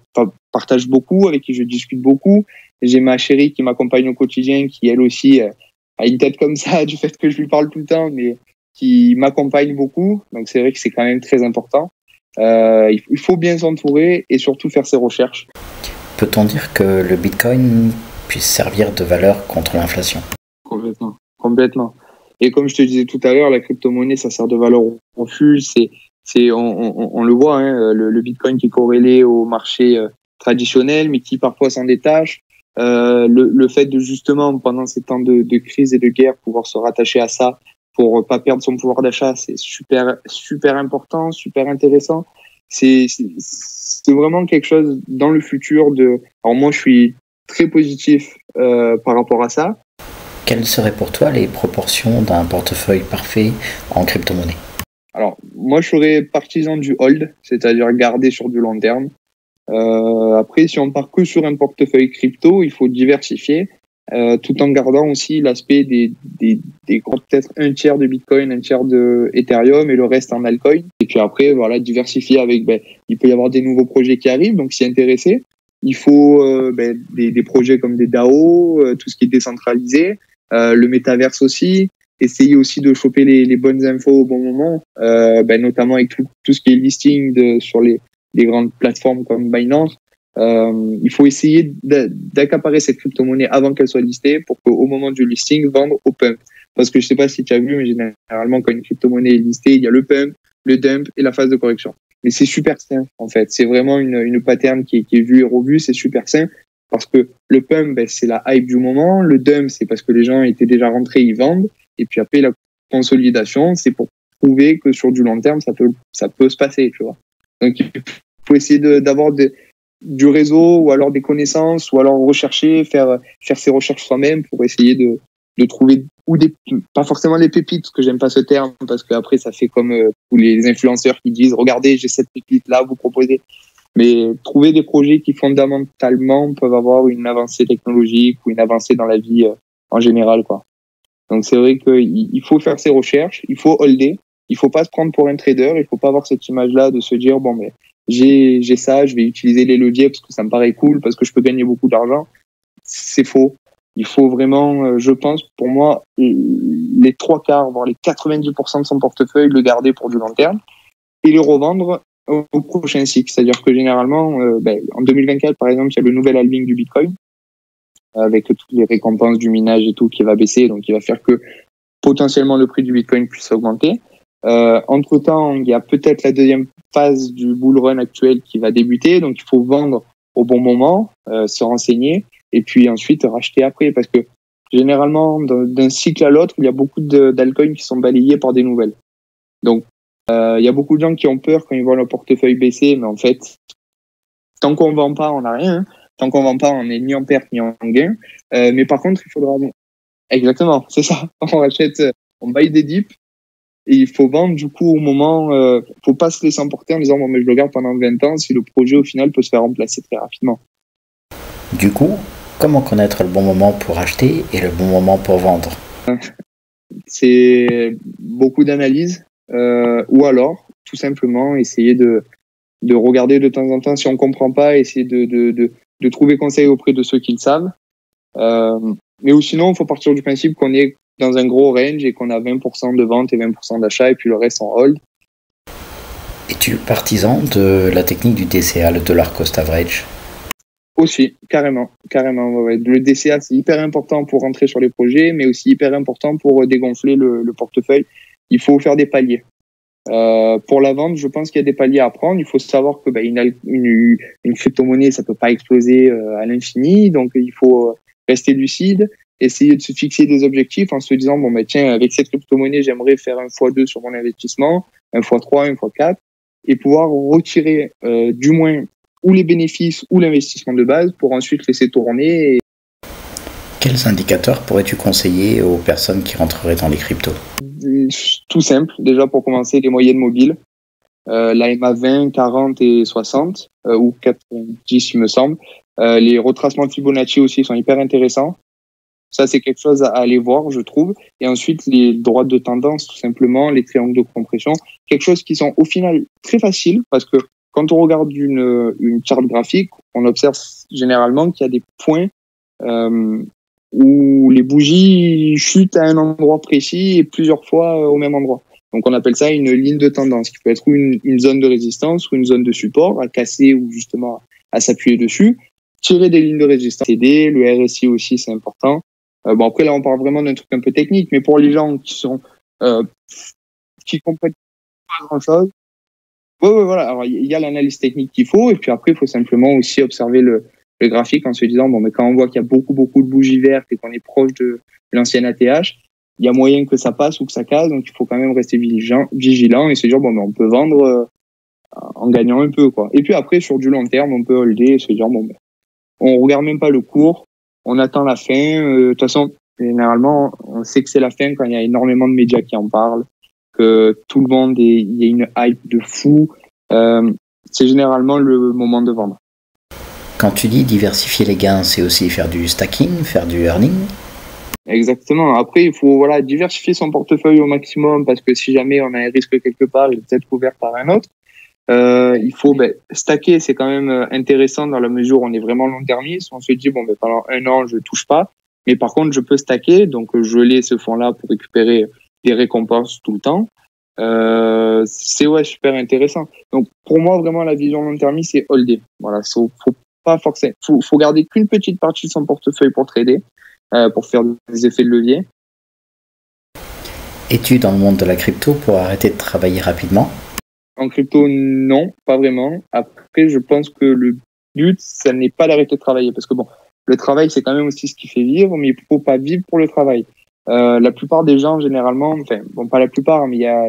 partage beaucoup, avec qui je discute beaucoup. J'ai ma chérie qui m'accompagne au quotidien, qui elle aussi a une tête comme ça du fait que je lui parle tout le temps, mais qui m'accompagne beaucoup. Donc c'est vrai que c'est quand même très important. Il faut bien s'entourer et surtout faire ses recherches. Peut-on dire que le Bitcoin puisse servir de valeur contre l'inflation? Complètement. Et comme je te disais tout à l'heure, la crypto-monnaie, ça sert de valeur refuge. On le voit, hein, le Bitcoin qui est corrélé au marché traditionnel, mais qui parfois s'en détache. Le fait de justement, pendant ces temps de crise et de guerre, pouvoir se rattacher à ça pour pas perdre son pouvoir d'achat, c'est super, super important, super intéressant. C'est vraiment quelque chose dans le futur alors moi, je suis très positif par rapport à ça. Quelles seraient pour toi les proportions d'un portefeuille parfait en crypto-monnaie? Alors, moi, je serais partisan du hold, c'est-à-dire garder sur du long terme. Après, si on part que sur un portefeuille crypto, il faut diversifier, tout en gardant aussi l'aspect des peut-être un tiers de Bitcoin, un tiers de Ethereum et le reste en altcoin. Et puis après, voilà, diversifier avec, il peut y avoir des nouveaux projets qui arrivent, donc s'y intéresser. Il faut des projets comme des DAO, tout ce qui est décentralisé, le métaverse aussi. Essayer aussi de choper les bonnes infos au bon moment, notamment avec tout ce qui est listing sur les grandes plateformes comme Binance. Il faut essayer d'accaparer cette crypto-monnaie avant qu'elle soit listée pour qu'au moment du listing, vendre au pump. Parce que je sais pas si tu as vu, mais généralement, quand une crypto-monnaie est listée, il y a le pump, le dump et la phase de correction. Mais c'est super sain, en fait. C'est vraiment une pattern qui est vue et revue. C'est super sain parce que le pump, c'est la hype du moment. Le dump, c'est parce que les gens étaient déjà rentrés, ils vendent. Et puis après, la consolidation, c'est pour prouver que sur du long terme, ça peut se passer, tu vois. Donc, il faut essayer d'avoir du réseau ou alors des connaissances ou alors rechercher, faire ses recherches soi-même pour essayer de trouver pas forcément les pépites, parce que j'aime pas ce terme, parce qu'après, ça fait comme tous les influenceurs qui disent, regardez, j'ai cette pépite-là, vous proposez. Mais trouver des projets qui fondamentalement peuvent avoir une avancée technologique ou une avancée dans la vie en général, quoi. Donc c'est vrai qu'il faut faire ses recherches, il faut holder, il faut pas se prendre pour un trader, il faut pas avoir cette image-là de se dire bon mais j'ai ça, je vais utiliser les leviers parce que ça me paraît cool, parce que je peux gagner beaucoup d'argent. C'est faux. Il faut vraiment, je pense, pour moi, les 3/4, voire les 90% de son portefeuille, le garder pour du long terme et le revendre au prochain cycle. C'est-à-dire que généralement, en 2024 par exemple, il y a le nouvel halving du Bitcoin, avec toutes les récompenses du minage et tout qui va baisser, donc qui va faire que potentiellement le prix du Bitcoin puisse augmenter. Entre-temps, il y a peut-être la deuxième phase du bull run actuel qui va débuter, donc il faut vendre au bon moment, se renseigner, et puis ensuite racheter après, parce que généralement, d'un cycle à l'autre, il y a beaucoup d'altcoins qui sont balayés par des nouvelles. Donc, il y a beaucoup de gens qui ont peur quand ils voient leur portefeuille baisser, mais en fait, tant qu'on vend pas, on n'a rien, hein. Tant qu'on vend pas, on n'est ni en perte ni en gain. Mais par contre, il faudra... Exactement, c'est ça. On rachète, on buy des dips et il faut vendre du coup au moment... faut pas se laisser emporter en disant bon, mais je le garde pendant 20 ans si le projet au final peut se faire remplacer très rapidement. Du coup, comment connaître le bon moment pour acheter et le bon moment pour vendre? C'est beaucoup d'analyse ou alors tout simplement essayer de regarder de temps en temps si on comprend pas, essayer de trouver conseil auprès de ceux qui le savent. Mais ou sinon, il faut partir du principe qu'on est dans un gros range et qu'on a 20% de vente et 20% d'achat et puis le reste en hold. Es-tu partisan de la technique du DCA, le dollar cost average? Aussi, carrément. Ouais. Le DCA, c'est hyper important pour rentrer sur les projets, mais aussi hyper important pour dégonfler le portefeuille. Il faut faire des paliers. Pour la vente, je pense qu'il y a des paliers à prendre. Il faut savoir que une crypto-monnaie, ça peut pas exploser à l'infini, donc il faut rester lucide, essayer de se fixer des objectifs en se disant bon tiens, avec cette crypto-monnaie, j'aimerais faire un x2 sur mon investissement, un x3, un x4, et pouvoir retirer du moins ou les bénéfices ou l'investissement de base pour ensuite laisser tourner. Quels indicateurs pourrais-tu conseiller aux personnes qui rentreraient dans les cryptos? Tout simple, déjà pour commencer, les moyennes mobiles. l'AMA 20, 40 et 60, ou 90 il me semble. Les retracements de Fibonacci aussi sont hyper intéressants. Ça, c'est quelque chose à aller voir, je trouve. Et ensuite, les droites de tendance, tout simplement, les triangles de compression, quelque chose qui sont au final très faciles, parce que quand on regarde une charte graphique, on observe généralement qu'il y a des points où les bougies chutent à un endroit précis et plusieurs fois au même endroit. Donc, on appelle ça une ligne de tendance, qui peut être une zone de résistance ou une zone de support à casser ou justement à s'appuyer dessus. Tirer des lignes de résistance, aider. Le RSI aussi, c'est important. Bon, après, là, on parle vraiment d'un truc un peu technique, mais pour les gens qui comprennent pas grand-chose, voilà. Alors, il y a l'analyse technique qu'il faut, et puis après, il faut simplement aussi observer le graphique en se disant, bon, mais quand on voit qu'il y a beaucoup de bougies vertes et qu'on est proche de l'ancienne ATH, il y a moyen que ça passe ou que ça casse, donc il faut quand même rester vigilant et se dire, bon, mais on peut vendre en gagnant un peu, quoi. Et puis après, sur du long terme, on peut holder et se dire, bon, mais on regarde même pas le cours, on attend la fin. De toute façon, généralement, on sait que c'est la fin quand il y a énormément de médias qui en parlent, que tout le monde il y a une hype de fou. C'est généralement le moment de vendre. Quand tu dis diversifier les gains, c'est aussi faire du stacking, faire du earning? Exactement. Après, il faut diversifier son portefeuille au maximum, parce que si jamais on a un risque quelque part, il est peut-être couvert par un autre. Il faut stacker, c'est quand même intéressant dans la mesure où on est vraiment long-termiste. On se dit, bon, pendant un an, je touche pas. Mais par contre, je peux stacker. Donc, je l'ai ce fonds-là pour récupérer des récompenses tout le temps. C'est super intéressant. Donc, pour moi, vraiment, la vision long-termiste, c'est holder. Voilà, faut pas forcer. Faut garder qu'une petite partie de son portefeuille pour trader, pour faire des effets de levier. Es-tu dans le monde de la crypto pour arrêter de travailler rapidement? En crypto, non, pas vraiment. Après, je pense que le but, ça n'est pas d'arrêter de travailler, parce que bon, le travail, c'est quand même aussi ce qui fait vivre, mais il faut pas vivre pour le travail. La plupart des gens, généralement, pas la plupart, mais il y a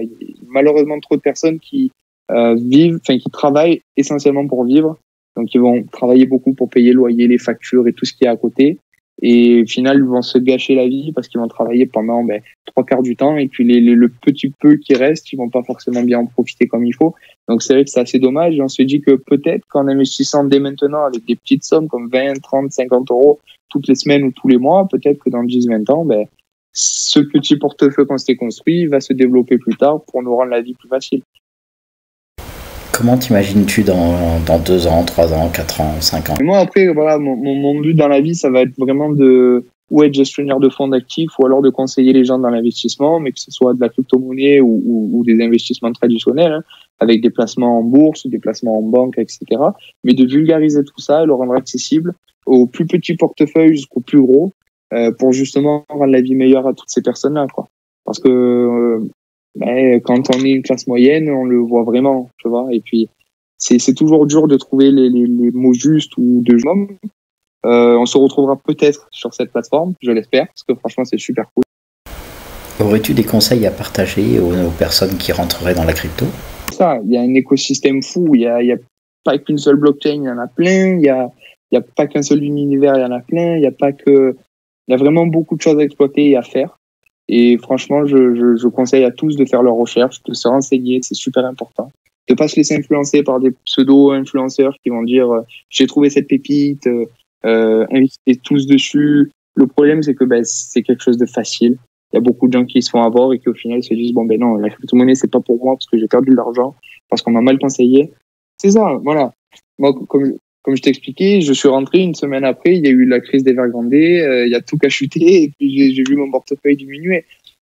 malheureusement trop de personnes qui qui travaillent essentiellement pour vivre. Donc, ils vont travailler beaucoup pour payer le loyer, les factures et tout ce qui est à côté. Et au final, ils vont se gâcher la vie parce qu'ils vont travailler pendant 3/4 du temps, et puis le petit peu qui reste, ils vont pas forcément bien en profiter comme il faut. Donc c'est vrai que c'est assez dommage, et on se dit que peut-être qu'en investissant dès maintenant avec des petites sommes comme 20, 30, 50 euros toutes les semaines ou tous les mois, peut-être que dans 10, 20 ans, ce petit portefeuille qu'on s'est construit va se développer plus tard pour nous rendre la vie plus facile. Comment t'imagines-tu dans 2 ans, 3 ans, 4 ans, 5 ans? Et moi, après, voilà, mon but dans la vie, ça va être vraiment de être gestionnaire de fonds d'actifs, ou alors de conseiller les gens dans l'investissement, mais que ce soit de la crypto-monnaie ou des investissements traditionnels, avec des placements en bourse, des placements en banque, etc. Mais de vulgariser tout ça et le rendre accessible au plus petit portefeuille jusqu'au plus gros, pour justement rendre la vie meilleure à toutes ces personnes-là, quoi. Parce que quand on est une classe moyenne, on le voit vraiment, tu vois. Et puis, c'est toujours dur de trouver les mots justes ou de mots. On se retrouvera peut-être sur cette plateforme, je l'espère, parce que franchement, c'est super cool. Aurais-tu des conseils à partager aux personnes qui rentreraient dans la crypto? Ça, il y a un écosystème fou. Il y a pas qu'une seule blockchain, il y en a plein. Il y a pas qu'un seul univers, il y en a plein. Il y a vraiment beaucoup de choses à exploiter et à faire. Et franchement, je conseille à tous de faire leurs recherches, de se renseigner, c'est super important. De pas se laisser influencer par des pseudo-influenceurs qui vont dire j'ai trouvé cette pépite, investissez tous dessus. Le problème, c'est que c'est quelque chose de facile. Il y a beaucoup de gens qui se font avoir et qui au final se disent non, la crypto-monnaie, c'est pas pour moi parce que j'ai perdu de l'argent, parce qu'on m'a mal conseillé. C'est ça, voilà. Moi, comme je t'expliquais, je suis rentré une semaine après, il y a eu la crise d'Evergrande, il y a tout chuté, et puis j'ai vu mon portefeuille diminuer.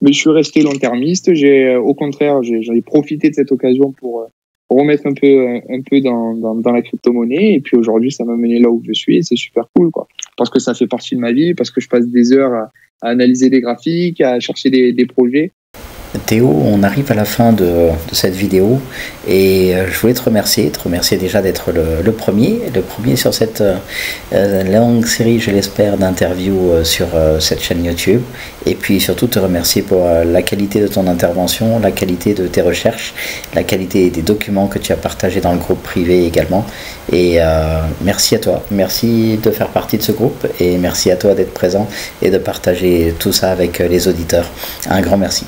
Mais je suis resté long-termiste, au contraire, j'ai profité de cette occasion pour remettre un peu dans la crypto-monnaie, et puis aujourd'hui, ça m'a mené là où je suis, et c'est super cool, quoi. Parce que ça fait partie de ma vie, parce que je passe des heures à analyser des graphiques, à chercher des projets. Théo, on arrive à la fin de cette vidéo, et je voulais te remercier déjà d'être le premier sur cette longue série, je l'espère, d'interviews sur cette chaîne YouTube, et puis surtout te remercier pour la qualité de ton intervention, la qualité de tes recherches, la qualité des documents que tu as partagés dans le groupe privé également, et merci à toi, merci de faire partie de ce groupe, et merci à toi d'être présent et de partager tout ça avec les auditeurs. Un grand merci.